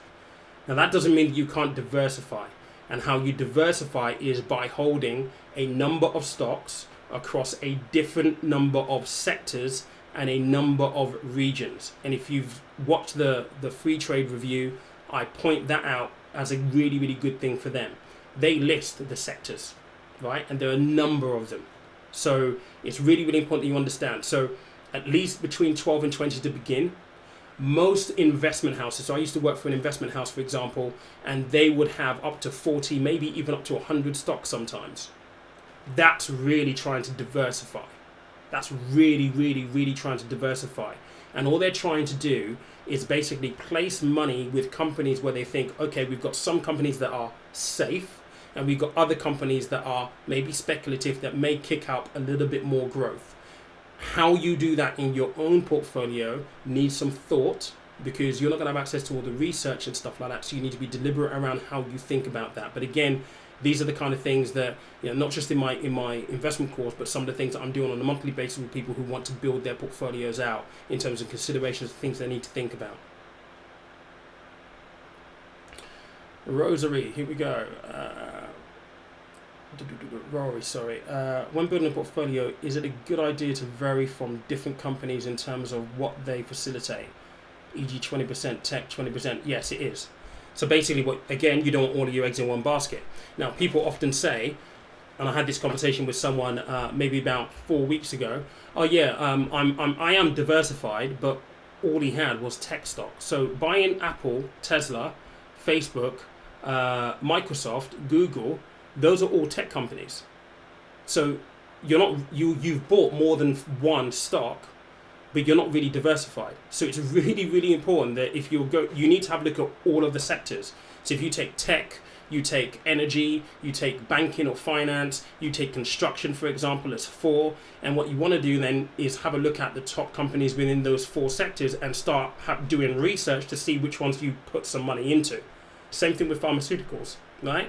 Now that doesn't mean that you can't diversify. And how you diversify is by holding a number of stocks across a different number of sectors and a number of regions. And if you've watched the Freetrade review, I point that out as a really, really good thing for them. they list the sectors, right? And there are a number of them. So it's really, really important that you understand. So at least between 12 and 20 to begin. Most investment houses, so I used to work for an investment house, for example, and they would have up to 40, maybe even up to 100 stocks sometimes. That's really trying to diversify. That's really, really, really trying to diversify. And all they're trying to do is basically place money with companies where they think, okay, we've got some companies that are safe, and we've got other companies that are maybe speculative, that may kick up a little bit more growth. How you do that in your own portfolio needs some thought, because you're not going to have access to all the research and stuff like that. So you need to be deliberate around how you think about that. But again, these are the kind of things that, not just in my investment course, but some of the things that I'm doing on a monthly basis with people who want to build their portfolios out in terms of considerations, things they need to think about. Rosary, here we go. Rory, sorry. When building a portfolio, is it a good idea to vary from different companies in terms of what they facilitate? E.g. 20% tech, 20%. Yes, it is. So basically, you don't want all of your eggs in one basket. Now, people often say, and I had this conversation with someone maybe about 4 weeks ago. Oh yeah, I am diversified, but all he had was tech stock. So buying Apple, Tesla, Facebook, Microsoft, Google. Those are all tech companies. So you've bought more than one stock, but you're not really diversified. So it's really, really important that if you need to have a look at all of the sectors. So if you take tech, you take energy, you take banking or finance, you take construction, for example, as 4. And what you want to do then is have a look at the top companies within those 4 sectors and start doing research to see which ones you put some money into. Same thing with pharmaceuticals, right?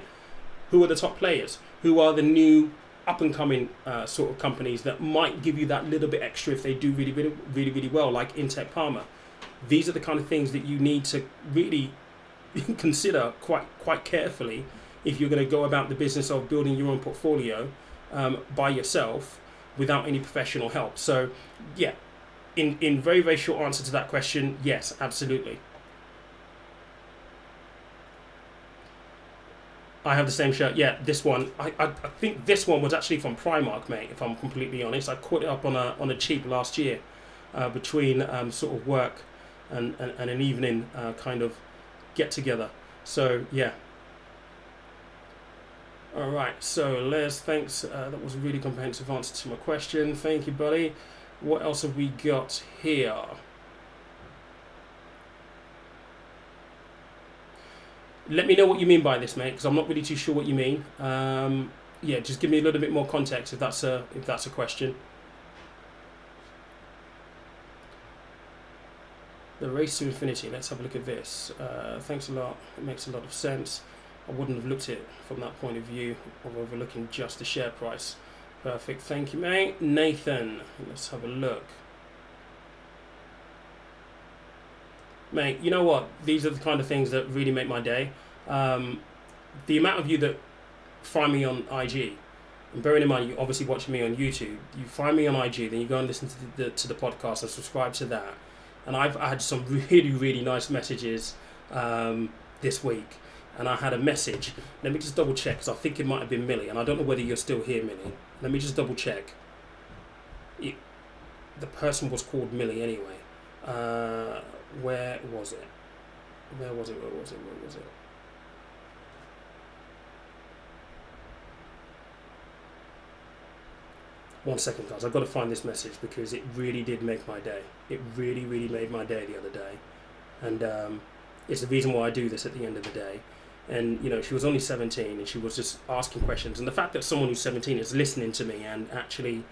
Who are the top players? Who are the new up-and-coming sort of companies that might give you that little bit extra if they do really, really, really, really well, like Intech Pharma? These are the kind of things that you need to really consider quite carefully if you're going to go about the business of building your own portfolio by yourself without any professional help. So, yeah, in very, very short answer to that question, yes, absolutely. I have the same shirt. Yeah, this one. I think this one was actually from Primark, mate, if I'm completely honest. I caught it up on a cheap last year between sort of work and an evening kind of get together. So, yeah. All right. So, Les, thanks. That was a really comprehensive answer to my question. Thank you, buddy. What else have we got here? Let me know what you mean by this, mate, because I'm not really too sure what you mean. Yeah, just give me a little bit more context if that's a question. The race to infinity. Let's have a look at this. Thanks a lot. It makes a lot of sense. I wouldn't have looked at it from that point of view of overlooking just the share price. Perfect. Thank you, mate. Nathan, let's have a look. Mate, you know what? These are the kind of things that really make my day. The amount of you that find me on IG, and bearing in mind you obviously watching me on YouTube, you find me on IG, then you go and listen to the podcast and subscribe to that. And I had some really, really nice messages this week. And I had a message. Let me just double check, because I think it might have been Millie, and I don't know whether you're still here, Millie. Let me just double check. The person was called Millie anyway. Where was it? Where was it? One second, guys. I've got to find this message because it really did make my day. It really, really made my day the other day. And it's the reason why I do this at the end of the day. And, she was only 17 and she was just asking questions. And the fact that someone who's 17 is listening to me and actually,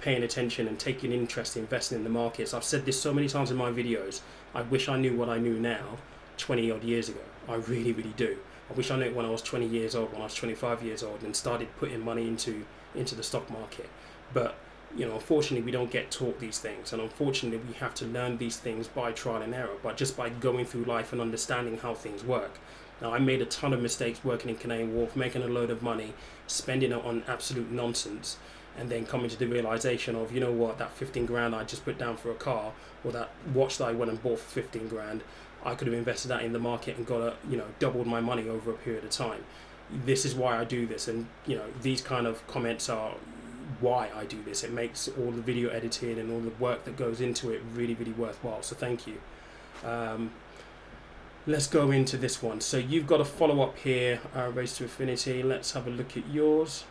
paying attention and taking interest in investing in the markets. I've said this so many times in my videos. I wish I knew what I knew now 20 odd years ago. I really, really do. I wish I knew it when I was 20 years old, when I was 25 years old and started putting money into the stock market. But, unfortunately, we don't get taught these things. And unfortunately, we have to learn these things by trial and error, but just by going through life and understanding how things work. Now, I made a ton of mistakes working in Canadian Wharf, making a load of money, spending it on absolute nonsense, and then coming to the realization of, that 15 grand I just put down for a car, or that watch that I went and bought for 15 grand, I could have invested that in the market and got doubled my money over a period of time. this is why I do this, and you know, these kind of comments are why I do this. It makes all the video editing and all the work that goes into it really, really worthwhile. So thank you. Let's go into this one. So you've got a follow-up here, Race to Infinity. Let's have a look at yours.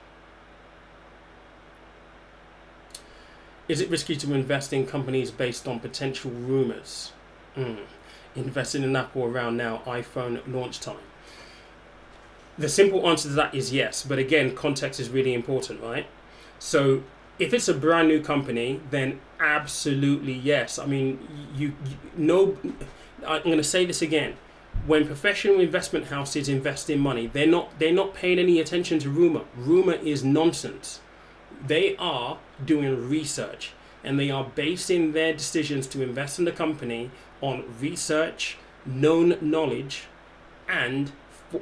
Is it risky to invest in companies based on potential rumors? Investing in Apple around now, iPhone launch time. The simple answer to that is yes, but again, context is really important, right? So if it's a brand new company, then absolutely yes. I mean, you know, I'm going to say this again. When professional investment houses invest in money, they're not paying any attention to rumor. Rumor is nonsense. They are doing research, and they are basing their decisions to invest in the company on research, known knowledge, and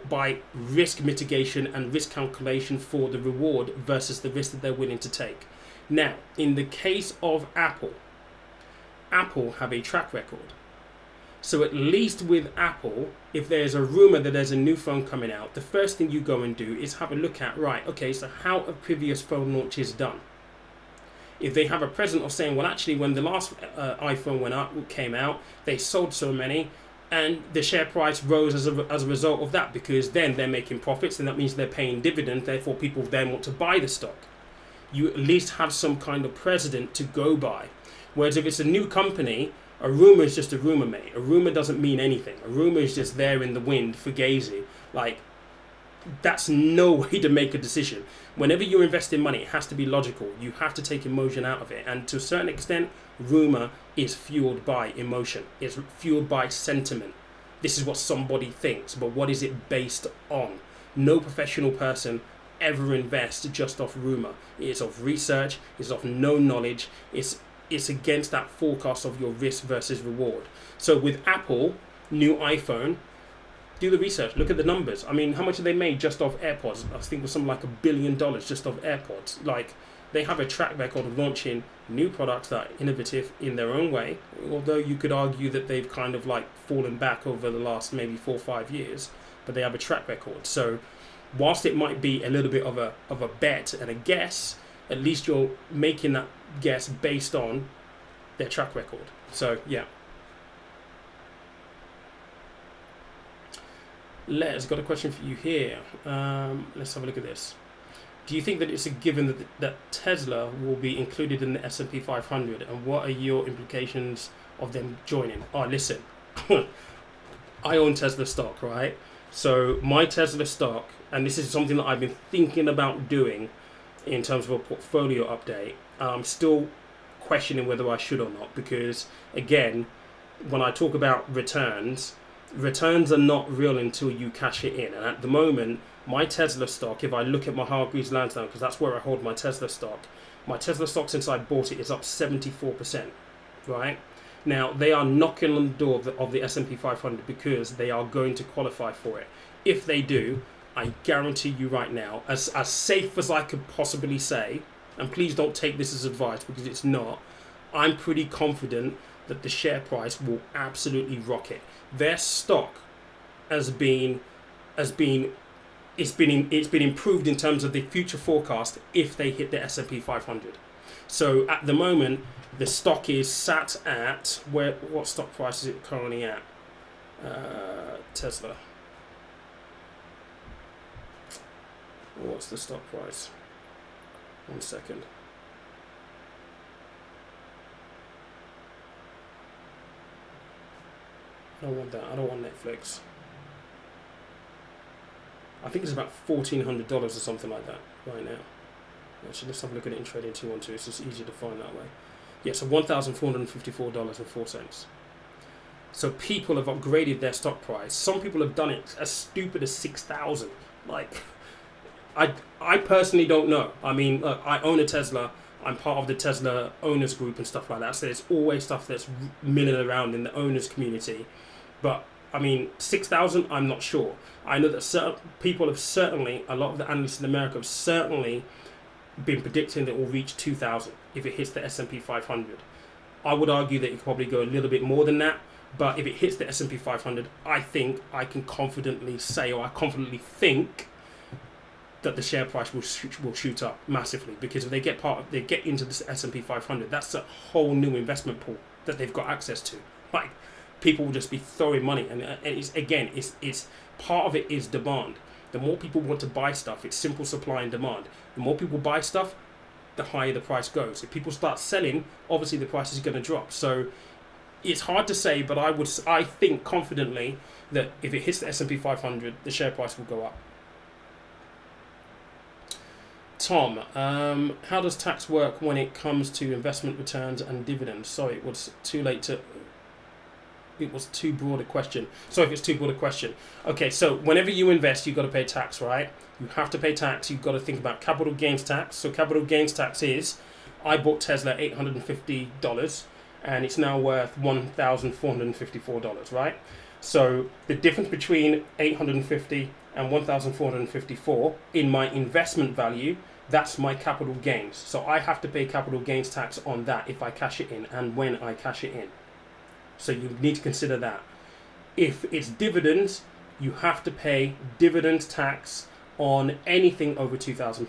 by risk mitigation and risk calculation for the reward versus the risk that they're willing to take. Now, in the case of Apple have a track record. So at least with Apple, if there's a rumor that there's a new phone coming out, the first thing you go and do is have a look at, right, okay, so how have previous phone launches done? If they have a precedent of saying, well, actually, when the last iPhone came out, they sold so many, and the share price rose as a result of that, because then they're making profits, and that means they're paying dividends, therefore people then want to buy the stock. You at least have some kind of precedent to go by. Whereas if it's a new company, a rumor is just a rumor, mate. A rumor doesn't mean anything. A rumor is just there in the wind, fugazi. Like, that's no way to make a decision. Whenever you're investing money, it has to be logical. You have to take emotion out of it. And to a certain extent, rumor is fueled by emotion. It's fueled by sentiment. This is what somebody thinks, but what is it based on? No professional person ever invests just off rumor. It's off research, it's off known knowledge, it's against that forecast of your risk versus reward. So with Apple, new iPhone, do the research, look at the numbers. I mean, how much have they made just off AirPods? I think it was something like $1 billion just off AirPods. Like, they have a track record of launching new products that are innovative in their own way, although you could argue that they've kind of like fallen back over the last maybe 4 or 5 years, but they have a track record. So whilst it might be a little bit of a bet and a guess, at least you're making that guess based on their track record. So yeah. Les got a question for you here. Let's have a look at this. Do you think that it's a given that Tesla will be included in the S&P 500, and what are your implications of them joining? Oh, listen, I own Tesla stock, right? So my Tesla stock, and this is something that I've been thinking about doing in terms of a portfolio update. I'm still questioning whether I should or not, because again, when I talk about returns are not real until you cash it in. And at the moment, my Tesla stock, if I look at my Hargreaves Lansdown, because that's where I hold my Tesla stock since I bought it is up 74%, right? Now, they are knocking on the door of the S&P 500 because they are going to qualify for it. If they do, I guarantee you right now, as safe as I could possibly say, and please don't take this as advice because it's not, I'm pretty confident that the share price will absolutely rocket. Their stock has been improved in terms of the future forecast if they hit the S&P 500. So at the moment, the stock is sat at what stock price is it currently at? Tesla. What's the stock price? 1 second. I don't want that. I don't want Netflix. I think it's about $1,400 or something like that right now. Actually, let's have a look at it in Trading 212. It's just easier to find that way. Yeah, so $1,454.04. So people have upgraded their stock price. Some people have done it as stupid as 6,000. Like, I personally don't know. I mean, look, I own a Tesla. I'm part of the Tesla owners group and stuff like that. So there's always stuff that's milling around in the owners community. But I mean, 6,000, I'm not sure. I know that certain people have certainly, a lot of the analysts in America have certainly been predicting that it will reach 2,000 if it hits the S&P 500. I would argue that it could probably go a little bit more than that. But if it hits the S&P 500, I think I can confidently say, or I confidently think that the share price will shoot up massively, because if they get into this S&P 500, that's a whole new investment pool that they've got access to. Like, people will just be throwing money, and it's part of it is demand. The more people want to buy stuff, it's simple supply and demand. The more people buy stuff, the higher the price goes. If people start selling, obviously the price is going to drop. So it's hard to say, but I think confidently that if it hits the S&P 500, the share price will go up. Tom, how does tax work when it comes to investment returns and dividends? Sorry, it was too broad a question. Sorry if it's too broad a question. Okay, so whenever you invest, you've got to pay tax, right? You have to pay tax. You've got to think about capital gains tax. So capital gains tax is, I bought Tesla $850 and it's now worth $1,454, right? So the difference between $850 and $1,454 in my investment value, that's my capital gains. So I have to pay capital gains tax on that if I cash it in and when I cash it in. So you need to consider that. If it's dividends, you have to pay dividends tax on anything over £2,000.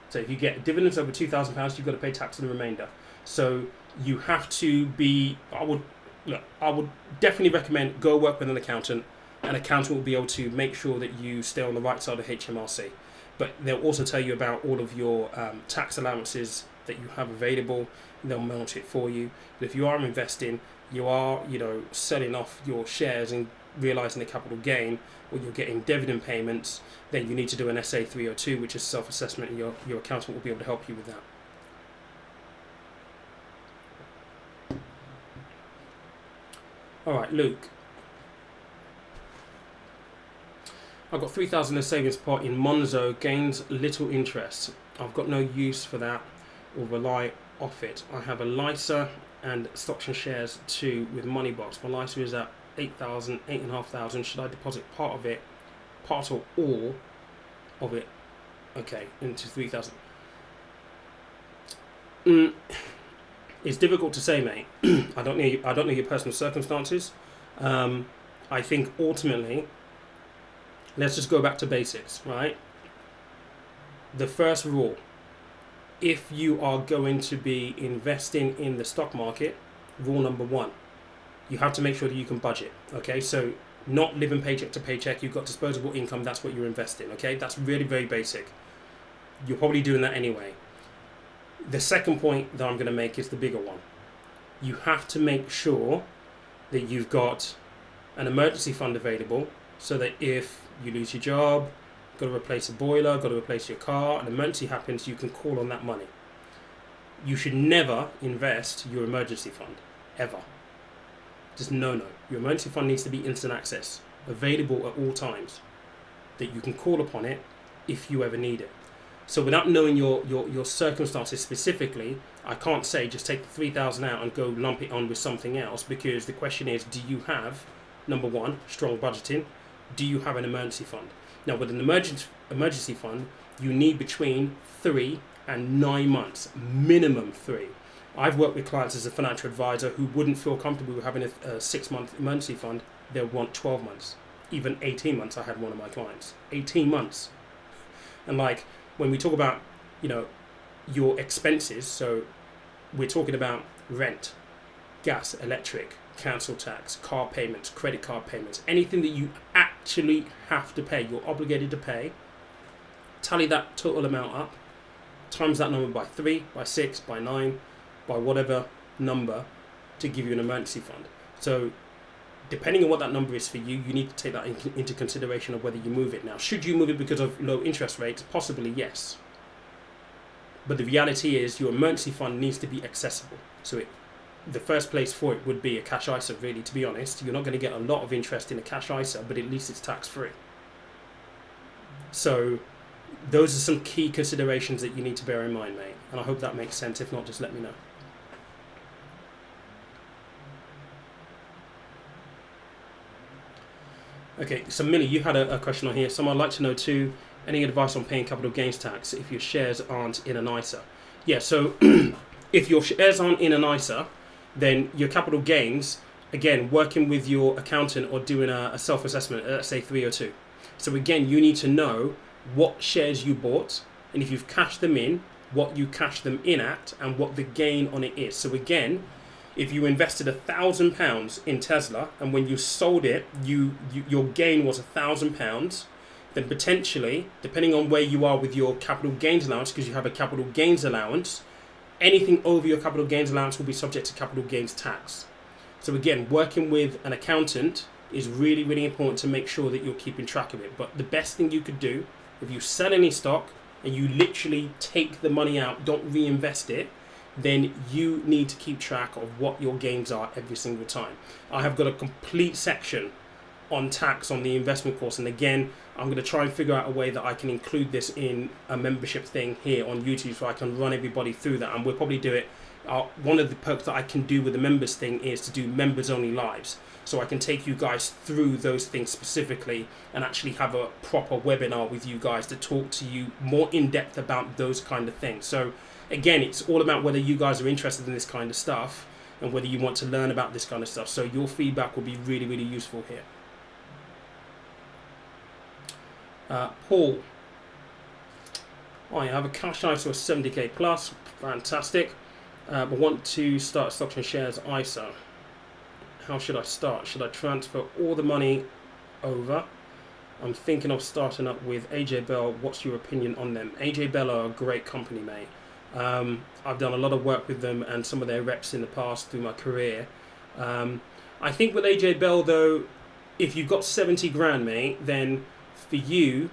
So if you get dividends over £2,000, you've got to pay tax on the remainder. So you have to be, I would definitely recommend go work with an accountant. An accountant will be able to make sure that you stay on the right side of HMRC. But they'll also tell you about all of your tax allowances that you have available. They'll manage it for you. But if you are investing, you are, selling off your shares and realizing the capital gain, or you're getting dividend payments, then you need to do an SA 302, which is self-assessment, and your accountant will be able to help you with that. All right, Luke. I've got 3,000 in a savings pot in Monzo, gains little interest. I've got no use for that or rely off it. I have a LISA and stocks and shares too with Moneybox. My LISA is at 8,000, 8,500. Should I deposit part or all of it? Okay, into 3,000. It's difficult to say, mate. I don't know your personal circumstances. I think ultimately, let's just go back to basics, right? The first rule, if you are going to be investing in the stock market, rule number one, you have to make sure that you can budget, okay? So not living paycheck to paycheck, you've got disposable income, that's what you're investing, okay? That's really very basic. You're probably doing that anyway. The second point that I'm going to make is the bigger one. You have to make sure that you've got an emergency fund available, so that if you lose your job, got to replace a boiler, got to replace your car, an emergency happens, you can call on that money. You should never invest your emergency fund, ever. Just no. Your emergency fund needs to be instant access, available at all times, that you can call upon it if you ever need it. So without knowing your circumstances specifically, I can't say just take the 3,000 out and go lump it on with something else, because the question is, do you have, number one, strong budgeting? Do you have an emergency fund? Now, with an emergency fund, you need between 3 and 9 months, minimum 3. I've worked with clients as a financial advisor who wouldn't feel comfortable with having a 6-month emergency fund. They would want 12 months, even 18 months. I had one of my clients, 18 months. And when we talk about, your expenses, so we're talking about rent, gas, electric, council tax, car payments, credit card payments, anything that you actually have to pay, you're obligated to pay, tally that total amount up, times that number by 3, by 6, by 9, by whatever number to give you an emergency fund. So depending on what that number is for you, you need to take that into consideration of whether you move it. Now, should you move it because of low interest rates? Possibly, yes. But the reality is your emergency fund needs to be accessible. So the first place for it would be a cash ISA, really, to be honest. You're not going to get a lot of interest in a cash ISA, but at least it's tax-free. So those are some key considerations that you need to bear in mind, mate. And I hope that makes sense. If not, just let me know. Okay, so Millie, you had a question on here. Someone would like to know too, any advice on paying capital gains tax if your shares aren't in an ISA? Yeah, so if your shares aren't in an ISA, then your capital gains, again, working with your accountant or doing a self-assessment, let's say 302. So again, you need to know what shares you bought, and if you've cashed them in, what you cashed them in at, and what the gain on it is. So again, if you invested £1,000 in Tesla, and when you sold it, your gain was £1,000, then potentially, depending on where you are with your capital gains allowance, because you have a capital gains allowance, anything over your capital gains allowance will be subject to capital gains tax. So again, working with an accountant is really, really important to make sure that you're keeping track of it. But the best thing you could do, if you sell any stock and you literally take the money out, don't reinvest it, then you need to keep track of what your gains are every single time. I have got a complete section on tax on the investment course, and again, I'm going to try and figure out a way that I can include this in a membership thing here on YouTube, so I can run everybody through that, and we'll probably do it. One of the perks that I can do with the members thing is to do members only lives, so I can take you guys through those things specifically and actually have a proper webinar with you guys to talk to you more in depth about those kind of things. So again, it's all about whether you guys are interested in this kind of stuff and whether you want to learn about this kind of stuff. So your feedback will be really, really useful here. Paul, I have a cash ISA of 70k plus, fantastic, but want to start stocks and shares ISA. How should I start? Should I transfer all the money over? I'm thinking of starting up with AJ Bell. What's your opinion on them? AJ Bell are a great company, mate. I've done a lot of work with them and some of their reps in the past through my career. I think with AJ Bell though, if you've got 70 grand, mate, then for you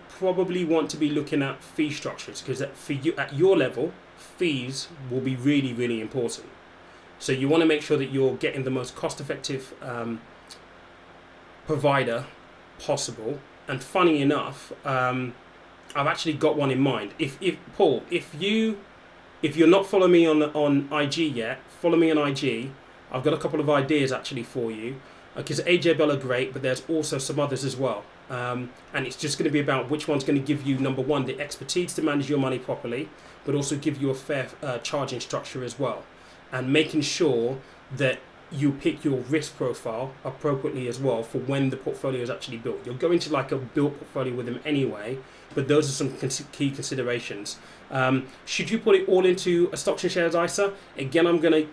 probably want to be looking at fee structures, because for you at your level, fees will be really, really important. So you want to make sure that you're getting the most cost-effective provider possible. And funny enough, I've actually got one in mind. If Paul, if you're not following me on IG yet, follow me on IG. I've got a couple of ideas actually for you, because AJ Bell are great, but there's also some others as well. And it's just going to be about which one's going to give you, number one, the expertise to manage your money properly, but also give you a fair charging structure as well, and making sure that you pick your risk profile appropriately as well for when the portfolio is actually built. You'll go into like a built portfolio with them anyway, but those are some key considerations. Should you put it all into a stocks and shares ISA? Again, I'm gonna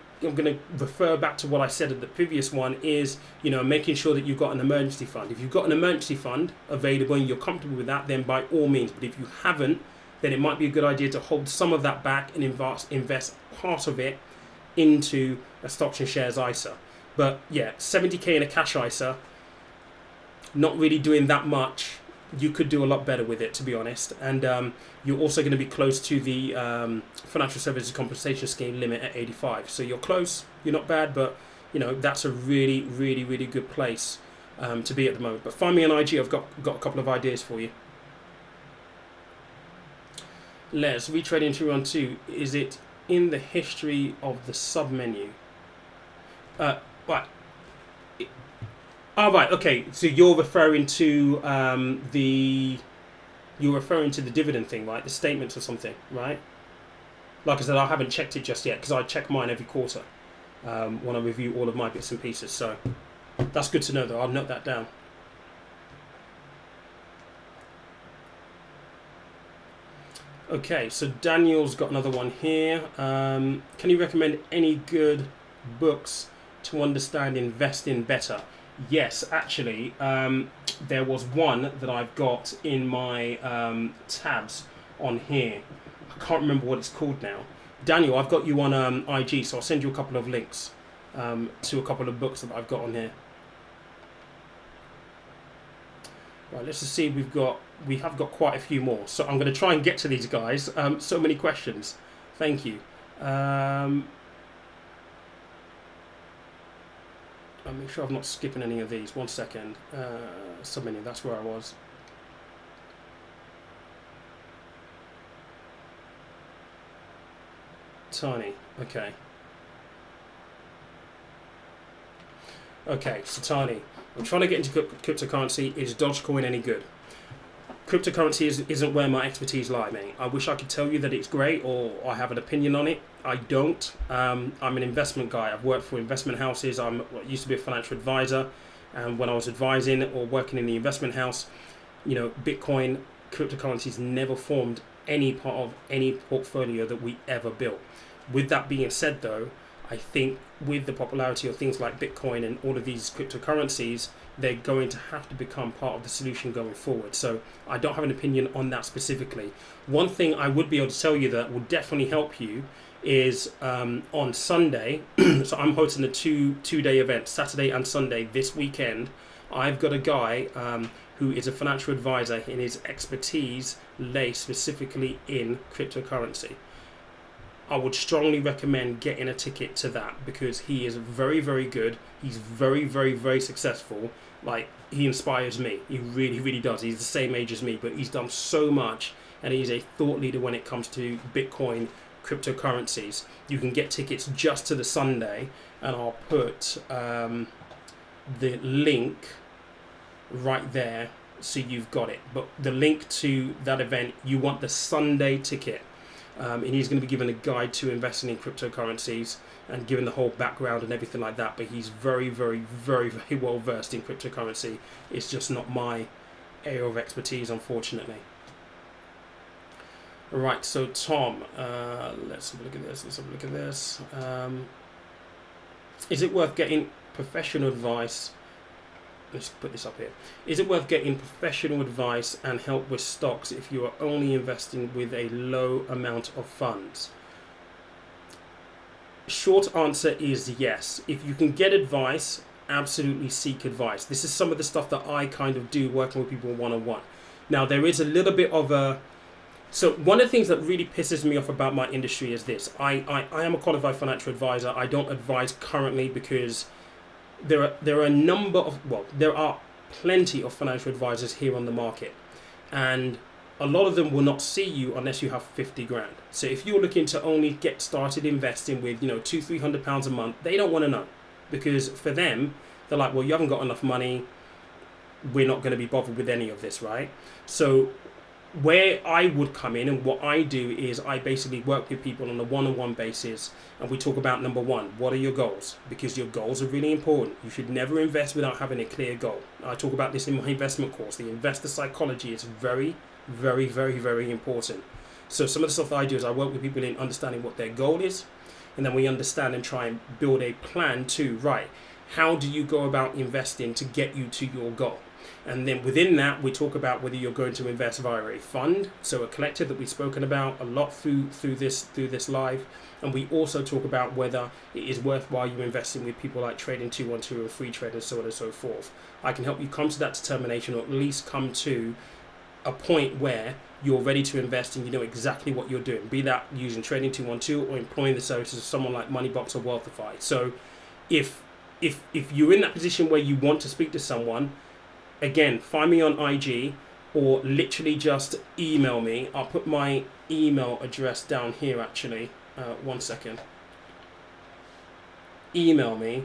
refer back to what I said at the previous one, is, you know, making sure that you've got an emergency fund. If you've got an emergency fund available and you're comfortable with that, then by all means. But if you haven't, then it might be a good idea to hold some of that back and invest part of it into a stocks and shares ISA. But yeah, 70k in a cash ISA, not really doing that much. You could do a lot better with it, to be honest. And you're also going to be close to the Financial Services Compensation Scheme limit at 85. So you're close, you're not bad, but you know, that's a really, really, really good place to be at the moment. But find me on IG, I've got a couple of ideas for you. Les, retrading 212, is it in the history of the sub menu? Right. Oh, right. Okay. So you're referring to the dividend thing, right? The statements or something, right? Like I said, I haven't checked it just yet, because I check mine every quarter when I review all of my bits and pieces. So that's good to know, though. I'll note that down. Okay, so Daniel's got another one here. Can you recommend any good books to understand investing better? Yes, actually, there was one that I've got in my tabs on here. I can't remember what it's called now. Daniel, I've got you on IG, so I'll send you a couple of links to a couple of books that I've got on here. Right, let's just see. We have got quite a few more, so I'm going to try and get to these guys. So many questions. Thank you. I'll make sure I'm not skipping any of these. 1 second. So many. That's where I was. Tiny. Okay. Okay, so Tiny. I'm trying to get into cryptocurrency. Is Dogecoin any good? Cryptocurrency isn't where my expertise lie, mate. I wish I could tell you that it's great or I have an opinion on it. I don't. I'm an investment guy. I've worked for investment houses. I used to be a financial advisor, and when I was advising or working in the investment house, Bitcoin, cryptocurrencies never formed any part of any portfolio that we ever built. With that being said, though, I think with the popularity of things like Bitcoin and all of these cryptocurrencies, they're going to have to become part of the solution going forward. So I don't have an opinion on that specifically. One thing I would be able to tell you that will definitely help you is on Sunday. So I'm hosting a two-day event, Saturday and Sunday this weekend. I've got a guy who is a financial advisor, and his expertise lay specifically in cryptocurrency. I would strongly recommend getting a ticket to that because he is very, very good. He's very, very, very successful. Like, he inspires me. He really, really does. He's the same age as me, but he's done so much, and he's a thought leader when it comes to Bitcoin, cryptocurrencies. You can get tickets just to the Sunday, and I'll put the link right there so you've got it. But the link to that event, you want the Sunday ticket. And he's going to be given a guide to investing in cryptocurrencies and given the whole background and everything like that. But he's very, very, very, very well versed in cryptocurrency. It's just not my area of expertise, unfortunately. Right, so Tom, let's have a look at this. Is it worth getting professional advice? Let's put this up here. Is it worth getting professional advice and help with stocks if you are only investing with a low amount of funds? Short answer is yes. If you can get advice, absolutely seek advice. This is some of the stuff that I kind of do working with people one-on-one. Now, there is a little bit of a... So one of the things that really pisses me off about my industry is this. I am a qualified financial advisor. I don't advise currently because there are a number of, there are plenty of financial advisors here on the market, and a lot of them will not see you unless you have 50 grand. So if you're looking to only get started investing with, £200-300 a month, they don't want to know, because for them, they're like, well, you haven't got enough money. We're not going to be bothered with any of this, right? So where I would come in and what I do is I basically work with people on a one-on-one basis, and we talk about, number one, what are your goals? Because your goals are really important. You should never invest without having a clear goal. I talk about this in my investment course. The investor psychology is very, very, very, very important. So some of the stuff that I do is I work with people in understanding what their goal is, and then we understand and try and build a plan to, right, how do you go about investing to get you to your goal? And then within that, we talk about whether you're going to invest via a fund, so a collective that we've spoken about a lot through this live. And we also talk about whether it is worthwhile you investing with people like Trading 212 or Free Trade and so on and so forth. I can help you come to that determination, or at least come to a point where you're ready to invest and you know exactly what you're doing, be that using Trading 212 or employing the services of someone like Moneybox or Wealthify. So if you're in that position where you want to speak to someone, again, find me on IG or literally just email me. I'll put my email address down here actually. One second. Email me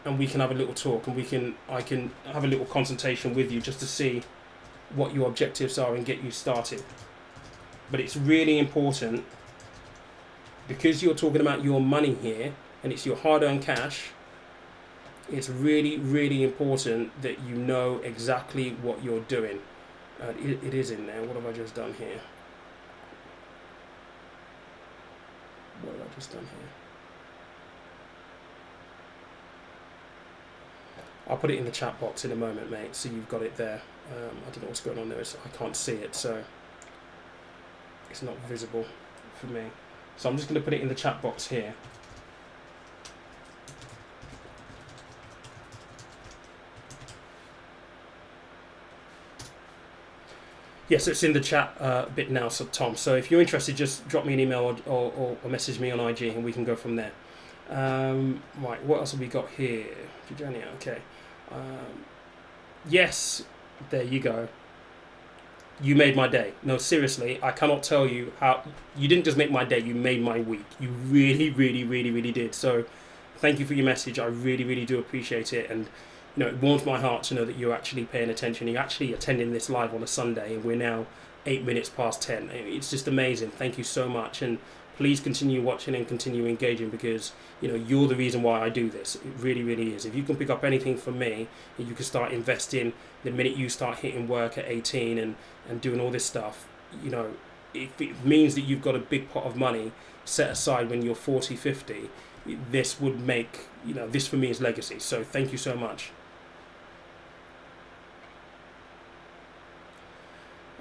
and we can have a little talk, and I can have a little consultation with you just to see what your objectives are and get you started. But it's really important, because you're talking about your money here and it's your hard-earned cash. It's really, really important that you know exactly what you're doing. It is in there. What have I just done here? What have I just done here? I'll put it in the chat box in a moment, mate, so you've got it there. I don't know what's going on there. I can't see it, so it's not visible for me. So I'm just going to put it in the chat box here. Yes, it's in the chat bit now, so Tom. So if you're interested, just drop me an email or message me on IG, and we can go from there. Right, what else have we got here? Virginia, okay. Yes, there you go. You made my day. No, seriously, I cannot tell you how... You didn't just make my day, you made my week. You really, really, really, really did. So thank you for your message. I really, really do appreciate it. And it warms my heart to know that you're actually paying attention. You're actually attending this live on a Sunday, and we're now 8 minutes past 10. It's just amazing. Thank you so much. And please continue watching and continue engaging, because you're the reason why I do this. It really, really is. If you can pick up anything from me, and you can start investing the minute you start hitting work at 18 and doing all this stuff, if it means that you've got a big pot of money set aside when you're 40, 50, this would make, this for me is legacy. So thank you so much.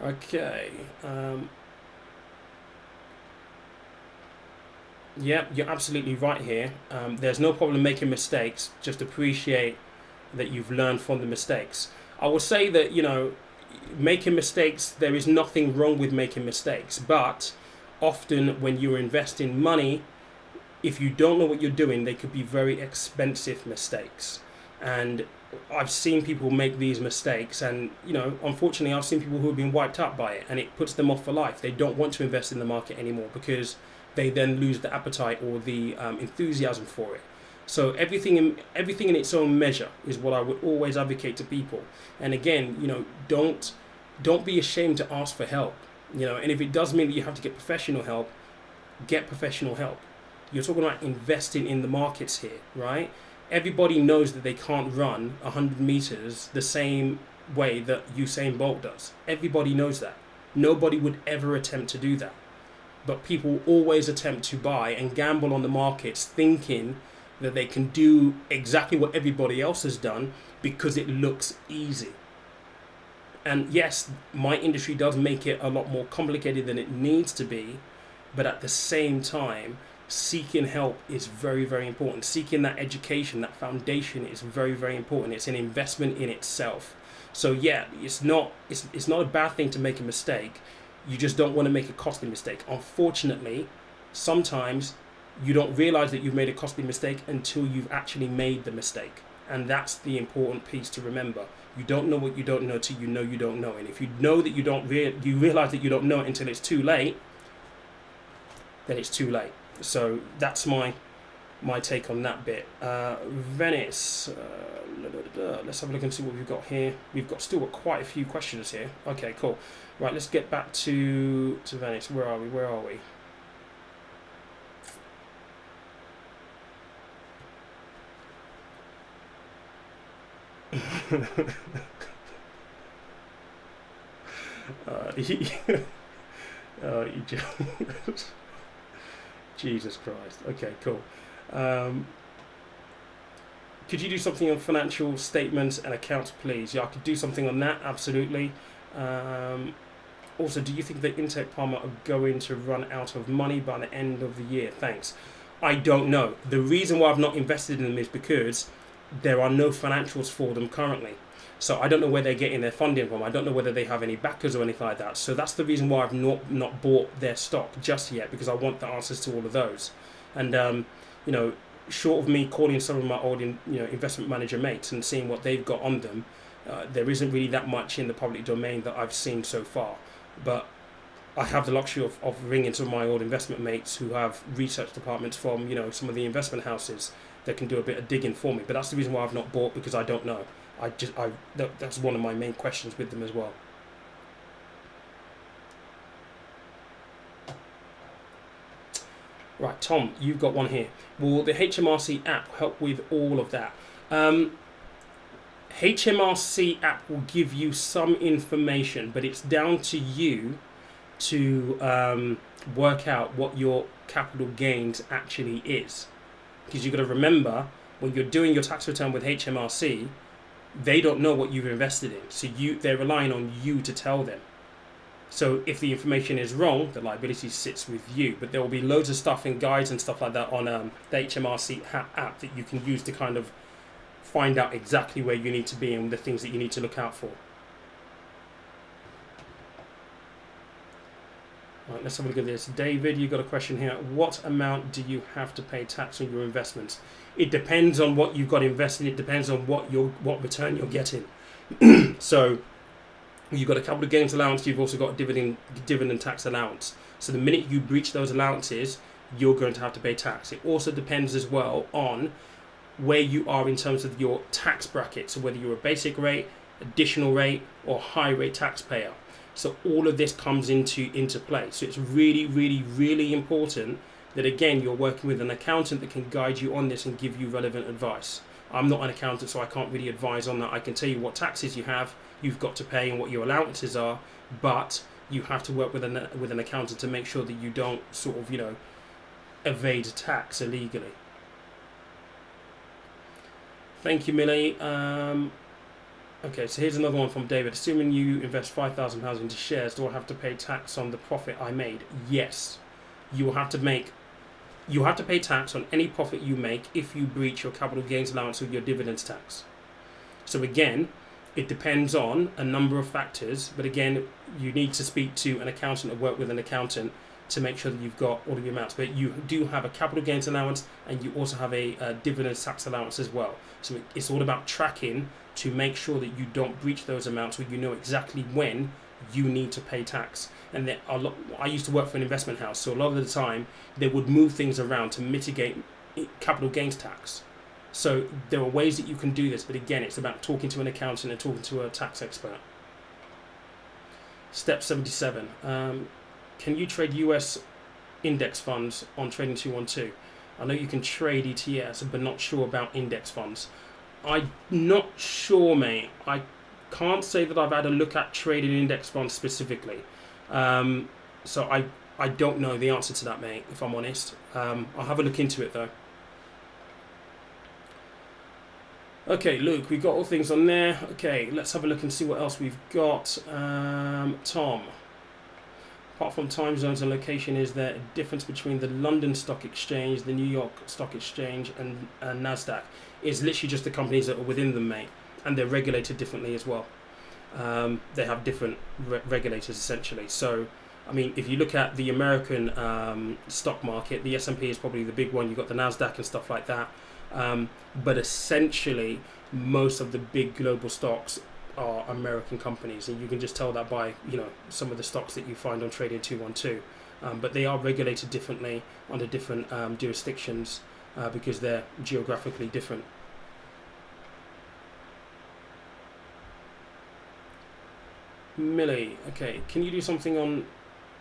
Okay. Yeah, you're absolutely right here. There's no problem making mistakes. Just appreciate that you've learned from the mistakes. I will say that, making mistakes, there is nothing wrong with making mistakes. But often when you're investing money, if you don't know what you're doing, they could be very expensive mistakes. And I've seen people make these mistakes, and unfortunately I've seen people who have been wiped out by it, and it puts them off for life. They don't want to invest in the market anymore because they then lose the appetite or the enthusiasm for it. So everything in its own measure is what I would always advocate to people. And again, don't be ashamed to ask for help. And if it does mean that you have to get professional help, get professional help. You're talking about investing in the markets here, right? Everybody knows that they can't run 100 meters the same way that Usain Bolt does. Everybody knows that. Nobody would ever attempt to do that. But people always attempt to buy and gamble on the markets, thinking that they can do exactly what everybody else has done because it looks easy. And yes, my industry does make it a lot more complicated than it needs to be, but at the same time, seeking help is very, very important. Seeking that education, that foundation is very, very important. It's an investment in itself. So yeah, it's not a bad thing to make a mistake. You just don't want to make a costly mistake. Unfortunately, sometimes you don't realize that you've made a costly mistake until you've actually made the mistake. And that's the important piece to remember. You don't know what you don't know till you know you don't know. And if you know that you realize that you don't know it until it's too late, then it's too late. So that's my take on that bit. Venice, let's have a look and see what we've got here. We've still got quite a few questions here. Okay, cool. Right, let's get back to Venice. Where are we? Jesus Christ. Okay, cool. Could you do something on financial statements and accounts, please? Yeah, I could do something on that, absolutely. Also, do you think that Intech Palmer are going to run out of money by the end of the year? Thanks. I don't know. The reason why I've not invested in them is because there are no financials for them currently. So I don't know where they're getting their funding from. I don't know whether they have any backers or anything like that. So that's the reason why I've not bought their stock just yet, because I want the answers to all of those. And short of me calling some of my old investment manager mates and seeing what they've got on them, there isn't really that much in the public domain that I've seen so far. But I have the luxury of ringing some of my old investment mates who have research departments from some of the investment houses that can do a bit of digging for me. But that's the reason why I've not bought, because I don't know. That's one of my main questions with them as well. Right, Tom, you've got one here. Will the HMRC app help with all of that? HMRC app will give you some information, but it's down to you to work out what your capital gains actually is. Because you've got to remember, when you're doing your tax return with HMRC, they don't know what you've invested in. So they're relying on you to tell them. So if the information is wrong, the liability sits with you. But there will be loads of stuff and guides and stuff like that on the HMRC app that you can use to kind of find out exactly where you need to be and the things that you need to look out for. Right, let's have a look at this. David, you've got a question here. What amount do you have to pay tax on your investments? It depends on what you've got invested. It depends on what return you're getting. So you've got a capital gains allowance. You've also got dividend tax allowance. So the minute you breach those allowances, you're going to have to pay tax. It also depends as well on where you are in terms of your tax bracket. So whether you're a basic rate, additional rate, or high rate taxpayer. So all of this comes into play. So it's really, really, really important that again, you're working with an accountant that can guide you on this and give you relevant advice. I'm not an accountant, so I can't really advise on that. I can tell you what taxes you've got to pay and what your allowances are, but you have to work with an accountant to make sure that you don't sort of, evade tax illegally. Thank you, Millie. Okay, so here's another one from David. Assuming you invest £5,000 into shares, do I have to pay tax on the profit I made? Yes. You will have to pay tax on any profit you make if you breach your capital gains allowance with your dividends tax. So again, it depends on a number of factors, but again, you need to speak to an accountant or work with an accountant to make sure that you've got all of your amounts. But you do have a capital gains allowance and you also have a dividends tax allowance as well. So it's all about tracking to make sure that you don't breach those amounts, or you know exactly when you need to pay tax. And I used to work for an investment house, so a lot of the time they would move things around to mitigate capital gains tax. So there are ways that you can do this, but again, it's about talking to an accountant and talking to a tax expert. Step 77. Can you trade US index funds on Trading 212? I know you can trade ETFs, but not sure about index funds. I'm not sure, mate. I can't say that I've had a look at trading index funds specifically. So I don't know the answer to that, mate, if I'm honest. I'll have a look into it, though. Okay, Luke, we've got all things on there. Okay, let's have a look and see what else we've got. Tom. Apart from time zones and location, is there a difference between the London Stock Exchange, the New York Stock Exchange, and NASDAQ? It's literally just the companies that are within them, mate. And they're regulated differently as well. They have different regulators, essentially. So, I mean, if you look at the American stock market, the S&P is probably the big one. You've got the NASDAQ and stuff like that. But essentially, most of the big global stocks are American companies, and you can just tell that by some of the stocks that you find on Trading 212. But they are regulated differently under different jurisdictions because they're geographically different. Millie, okay, can you do something on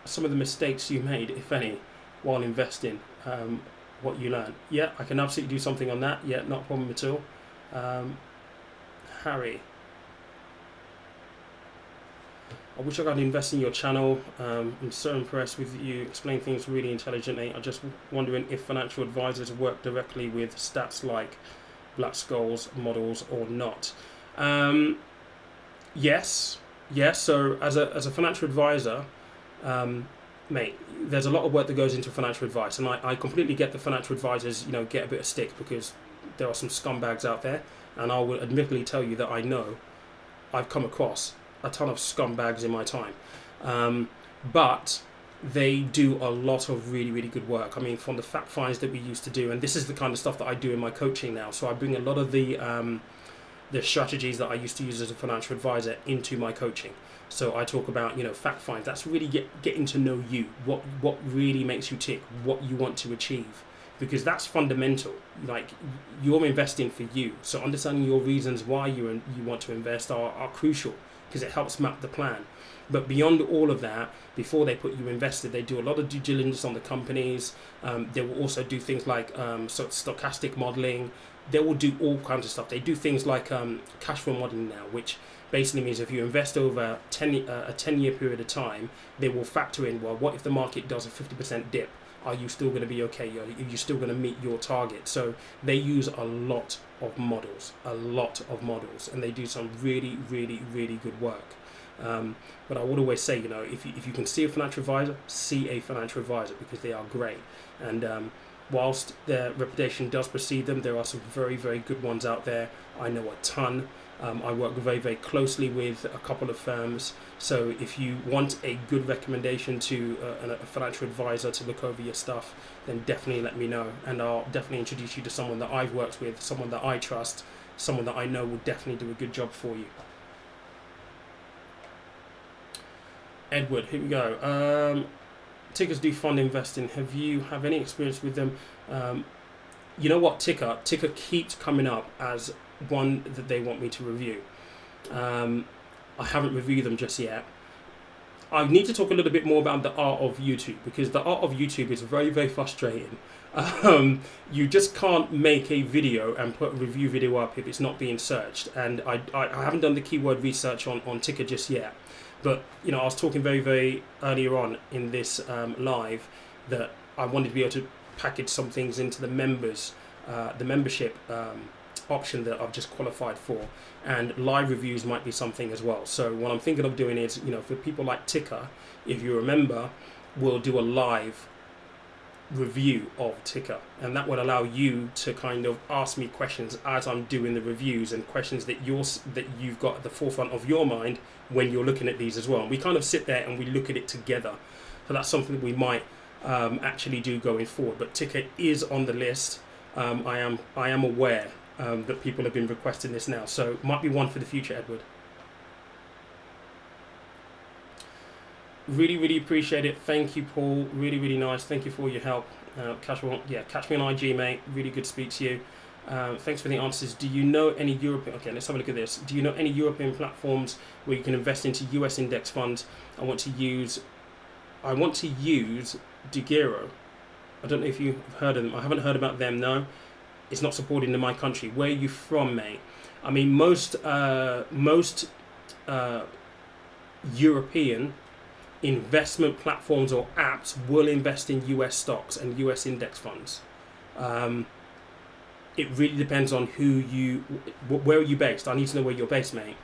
some of the mistakes you made, if any, while investing? What you learned? Yeah, I can absolutely do something on that. Yeah, not a problem at all. Harry, I wish I could invest in your channel. I'm so impressed with you explain things really intelligently. I'm just wondering if financial advisors work directly with stats like Black-Scholes models or not. Yes. So as a financial advisor, mate, there's a lot of work that goes into financial advice, and I completely get the financial advisors, get a bit of stick because there are some scumbags out there, and I will admittedly tell you that I know I've come across a ton of scumbags in my time, but they do a lot of really, really good work. I mean, from the fact finds that we used to do, and this is the kind of stuff that I do in my coaching now, so I bring a lot of the strategies that I used to use as a financial advisor into my coaching. So I talk about, fact finds. That's really getting to know you, what really makes you tick, what you want to achieve, because that's fundamental. Like, you're investing for you. So understanding your reasons why you want to invest are crucial, because it helps map the plan. But beyond all of that, before they put you invested, they do a lot of due diligence on the companies. They will also do things like stochastic modeling. They will do all kinds of stuff. They do things like cash flow modeling now, which basically means if you invest over a 10-year period of time, they will factor in, well, what if the market does a 50% dip? Are you still going to be okay? Are you still going to meet your target? So they use a lot of models, and they do some really, really, really good work. But I would always say, if you can see a financial advisor, see a financial advisor, because they are great. And whilst their reputation does precede them, there are some very, very good ones out there. I know a ton. I work very, very closely with a couple of firms. So if you want a good recommendation to a financial advisor to look over your stuff, then definitely let me know. And I'll definitely introduce you to someone that I've worked with, someone that I trust, someone that I know will definitely do a good job for you. Edward, here we go. Tickers do fund investing. Have you have any experience with them? You know what, Ticker keeps coming up as one that they want me to review. I haven't reviewed them just yet. I need to talk a little bit more about the art of YouTube, because the art of YouTube is very, very frustrating. You just can't make a video and put a review video up if it's not being searched. And I haven't done the keyword research on Ticker just yet. But, you know, I was talking very, very earlier on in this live that I wanted to be able to package some things into the members, the membership option that I've just qualified for, and live reviews might be something as well. So what I'm thinking of doing is, you know, for people like Ticker, if you remember, we'll do a live review of Ticker, and that would allow you to kind of ask me questions as I'm doing the reviews, and questions that you've got at the forefront of your mind when you're looking at these as well. And we kind of sit there and we look at it together. So that's something that we might actually do going forward. But Ticker is on the list. I am aware that people have been requesting this now, so might be one for the future, Edward. Really, really appreciate it. Thank you, Paul. Really, really nice. Thank you for your help. Catch me on IG, mate. Really good to speak to you. Thanks for the answers. Do you know any European? Okay, let's have a look at this. Do you know any European platforms where you can invest into US index funds? I want to use DeGiro. I don't know if you've heard of them. I haven't heard about them. No, it's not supported in my country. Where are you from, mate? I mean, most European investment platforms or apps will invest in US stocks and US index funds. It really depends on where are you based. I need to know where you're based, mate.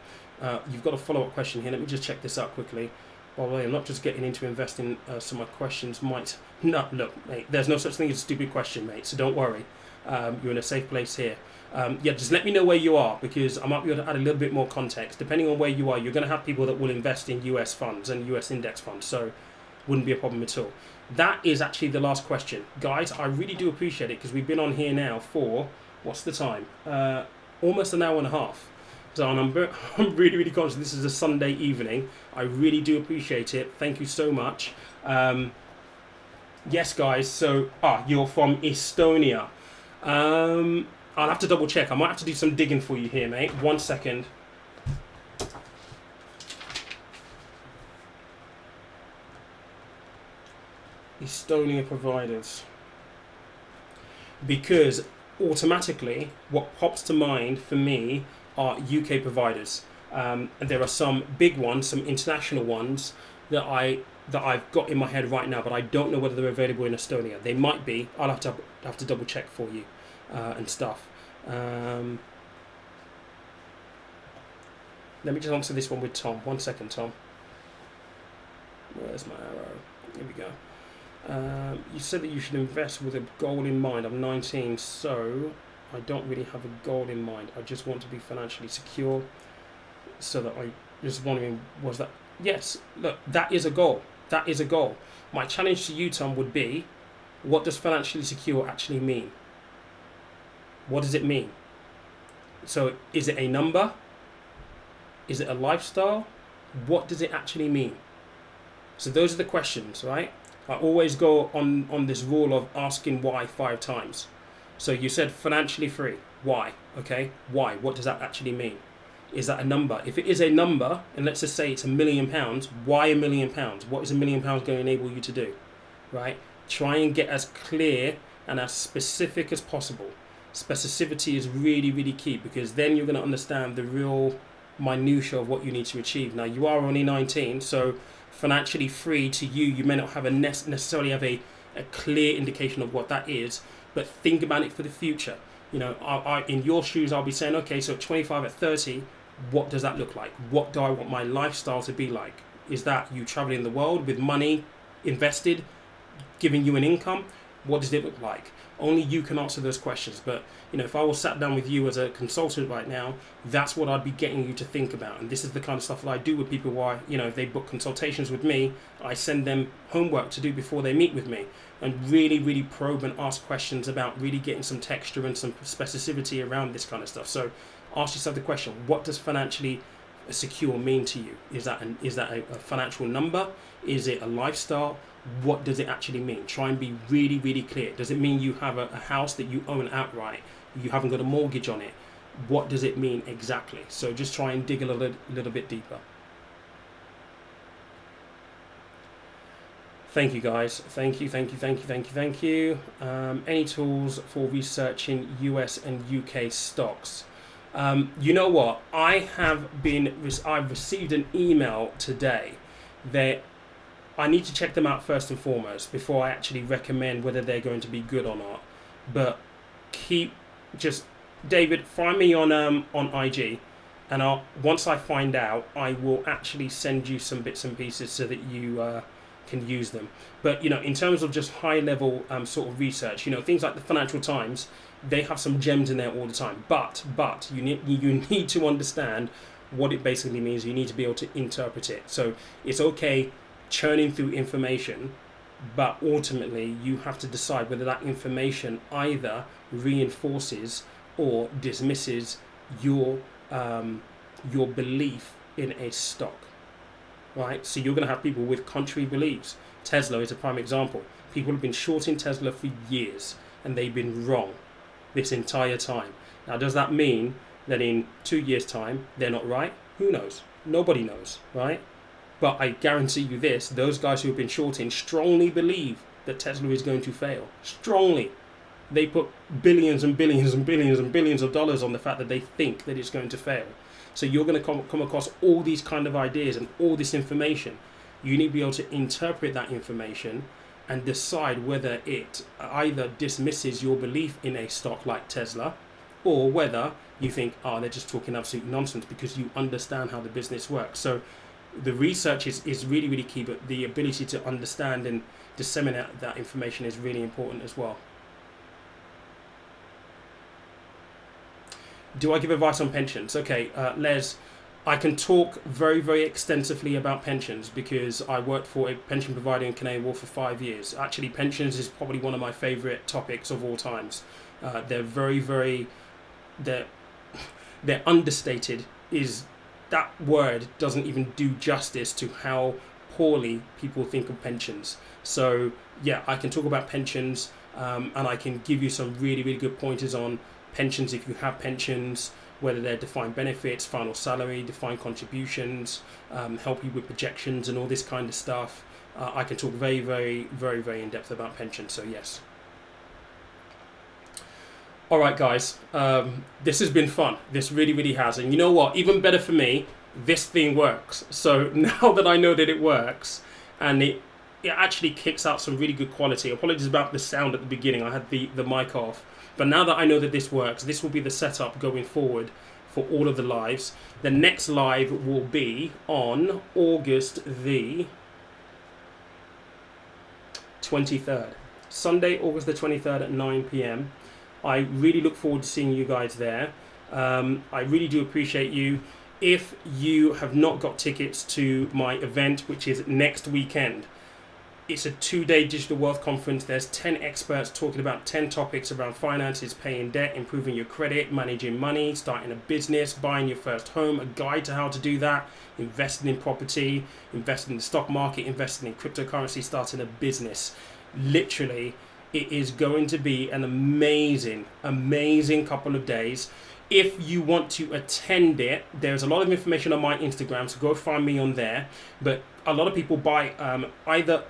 You've got a follow-up question here. Let me just check this out quickly. By the way, I'm not just getting into investing, so my questions might... No, look, mate, there's no such thing as a stupid question, mate, so don't worry. You're in a safe place here. Yeah, just let me know where you are, because I might be able to add a little bit more context. Depending on where you are, you're going to have people that will invest in US funds and US index funds, so wouldn't be a problem at all. That is actually the last question. Guys, I really do appreciate it, because we've been on here now for, what's the time? Almost an hour and a half. So I'm really, really conscious this is a Sunday evening. I really do appreciate it. Thank you so much. Yes, guys, so you're from Estonia. I'll have to double check. I might have to do some digging for you here, mate. 1 second. Estonia providers. Because automatically, what pops to mind for me are UK providers. And there are some big ones, some international ones that I've got in my head right now, but I don't know whether they're available in Estonia. They might be. I'll have to double check for you and stuff. Let me just answer this one with Tom. 1 second, Tom. Where's my arrow? Here we go. You said that you should invest with a goal in mind. I'm 19, so I don't really have a goal in mind. I just want to be financially secure. So that I just wondering, was that... Yes, look, that is a goal. That is a goal. My challenge to you, Tom, would be, what does financially secure actually mean? What does it mean? So is it a number? Is it a lifestyle? What does it actually mean? So those are the questions, right? I always go on this rule of asking why 5 times. So you said financially free. Why? Okay. Why? What does that actually mean? Is that a number? If it is a number, and let's just say it's £1 million, why £1 million? What is £1 million going to enable you to do? Right? Try and get as clear and as specific as possible. Specificity is really, really key, because then you're going to understand the real minutiae of what you need to achieve. Now, you are only 19, so financially free to you, you may not have necessarily have a clear indication of what that is, but think about it for the future. You know, I in your shoes, I'll be saying, okay, so at 25, at 30, what does that look like? What do I want my lifestyle to be like? Is that you traveling the world with money invested, giving you an income? What does it look like? Only you can answer those questions. But, you know, if I was sat down with you as a consultant right now, that's what I'd be getting you to think about. And this is the kind of stuff that I do with people who you know, if they book consultations with me, I send them homework to do before they meet with me, and really, really probe and ask questions about really getting some texture and some specificity around this kind of stuff. So ask yourself the question, what does financially secure mean to you? Is that a financial number? Is it a lifestyle? What does it actually mean? Try and be really, really clear. Does it mean you have a house that you own outright? You haven't got a mortgage on it? What does it mean exactly? So just try and dig a little bit deeper. Thank you, guys. Thank you, thank you, thank you, thank you, thank you. Any tools for researching US and UK stocks? You know what? I've received an email today that I need to check them out first and foremost before I actually recommend whether they're going to be good or not. But David, find me on IG, and once I find out, I will actually send you some bits and pieces so that you can use them. But in terms of just high level sort of research, things like the Financial Times, they have some gems in there all the time. But you need to understand what it basically means. You need to be able to interpret it. So it's okay churning through information, but ultimately you have to decide whether that information either reinforces or dismisses your belief in a stock, right? So you're going to have people with contrary beliefs. Tesla is a prime example. People have been shorting Tesla for years and they've been wrong this entire time. Now, does that mean that in 2 years' time they're not right? Who knows? Nobody knows, right? But I guarantee you this, those guys who have been shorting strongly believe that Tesla is going to fail. Strongly. They put billions and billions and billions and billions of dollars on the fact that they think that it's going to fail. So you're going to come across all these kind of ideas and all this information. You need to be able to interpret that information and decide whether it either dismisses your belief in a stock like Tesla, or whether you think, they're just talking absolute nonsense, because you understand how the business works. So the research is really, really key, but the ability to understand and disseminate that information is really important as well. Do I give advice on pensions? Okay, Les, I can talk very, very extensively about pensions because I worked for a pension provider in Canary Wharf for 5 years. Actually, pensions is probably one of my favourite topics of all times. They're very, very... They're understated. That word doesn't even do justice to how poorly people think of pensions. So yeah, I can talk about pensions, and I can give you some really, really good pointers on pensions if you have pensions, whether they're defined benefits, final salary, defined contributions, help you with projections and all this kind of stuff. I can talk very, very, very, very in depth about pensions. So yes. All right, guys, this has been fun. This really, really has. And you know what? Even better for me, this thing works. So now that I know that it works, and it actually kicks out some really good quality. Apologies about the sound at the beginning. I had the mic off. But now that I know that this works, this will be the setup going forward for all of the lives. The next live will be on August the 23rd. Sunday, August the 23rd at 9 p.m. I really look forward to seeing you guys there. I really do appreciate you. If you have not got tickets to my event, which is next weekend, it's a 2-day digital wealth conference. There's 10 experts talking about 10 topics around finances, paying debt, improving your credit, managing money, starting a business, buying your first home, a guide to how to do that, investing in property, investing in the stock market, investing in cryptocurrency, starting a business. Literally, it is going to be an amazing, amazing couple of days. If you want to attend it, there's a lot of information on my Instagram, so go find me on there. But a lot of people buy either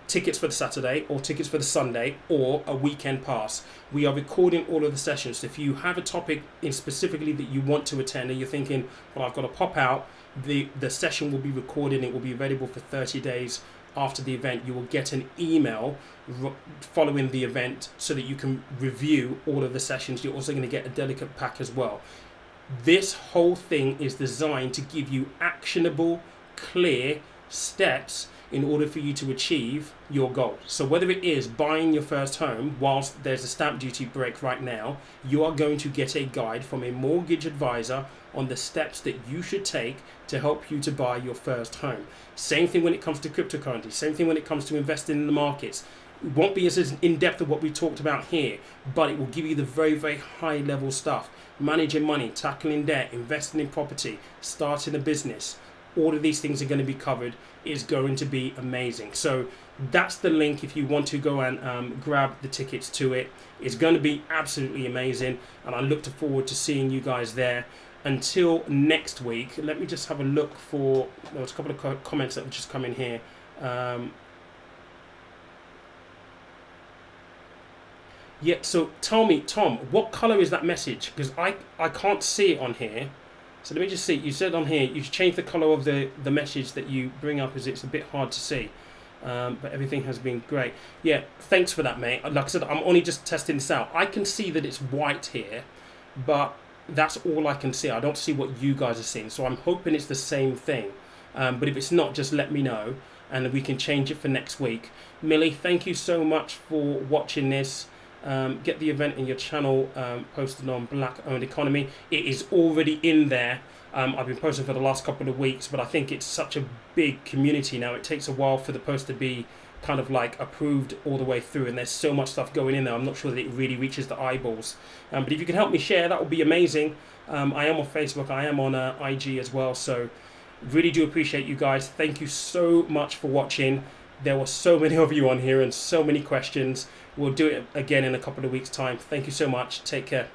tickets for the Saturday or tickets for the Sunday or a weekend pass. We are recording all of the sessions. So if you have a topic in specifically that you want to attend and you're thinking, well, I've got to pop out, the session will be recorded and it will be available for 30 days after the event. You will get an email following the event so that you can review all of the sessions. You're also going to get a delegate pack as well. This whole thing is designed to give you actionable, clear steps in order for you to achieve your goal. So whether it is buying your first home, whilst there's a stamp duty break right now, you are going to get a guide from a mortgage advisor on the steps that you should take to help you to buy your first home. Same thing when it comes to cryptocurrency, same thing when it comes to investing in the markets. It won't be as in depth of what we talked about here, but it will give you the very, very high level stuff. Managing money, tackling debt, investing in property, starting a business. All of these things are going to be covered. Is going to be amazing. So that's the link if you want to go and grab the tickets to it. It's going to be absolutely amazing, and I look forward to seeing you guys there. Until next week, let me just have a look for... There was a couple of comments that have just come in here. Yeah, so tell me, Tom, what color is that message? Because I can't see it on here. So let me just see. You said on here you changed the color of the message that you bring up, as it's a bit hard to see. But everything has been great. Yeah, thanks for that, mate. Like I said, I'm only just testing this out. I can see that it's white here, but that's all I can see. I don't see what you guys are seeing. So I'm hoping it's the same thing. But if it's not, just let me know, and we can change it for next week. Millie, thank you so much for watching this. Get the event in your channel posted on Black Owned Economy. It is already in there. I've been posting for the last couple of weeks, but I think it's such a big community now. It takes a while for the post to be kind of like approved all the way through, and there's so much stuff going in there. I'm not sure that it really reaches the eyeballs. But if you can help me share, that would be amazing. I am on Facebook. I am on IG as well. So really do appreciate you guys. Thank you so much for watching. There were so many of you on here and so many questions. We'll do it again in a couple of weeks' time. Thank you so much. Take care.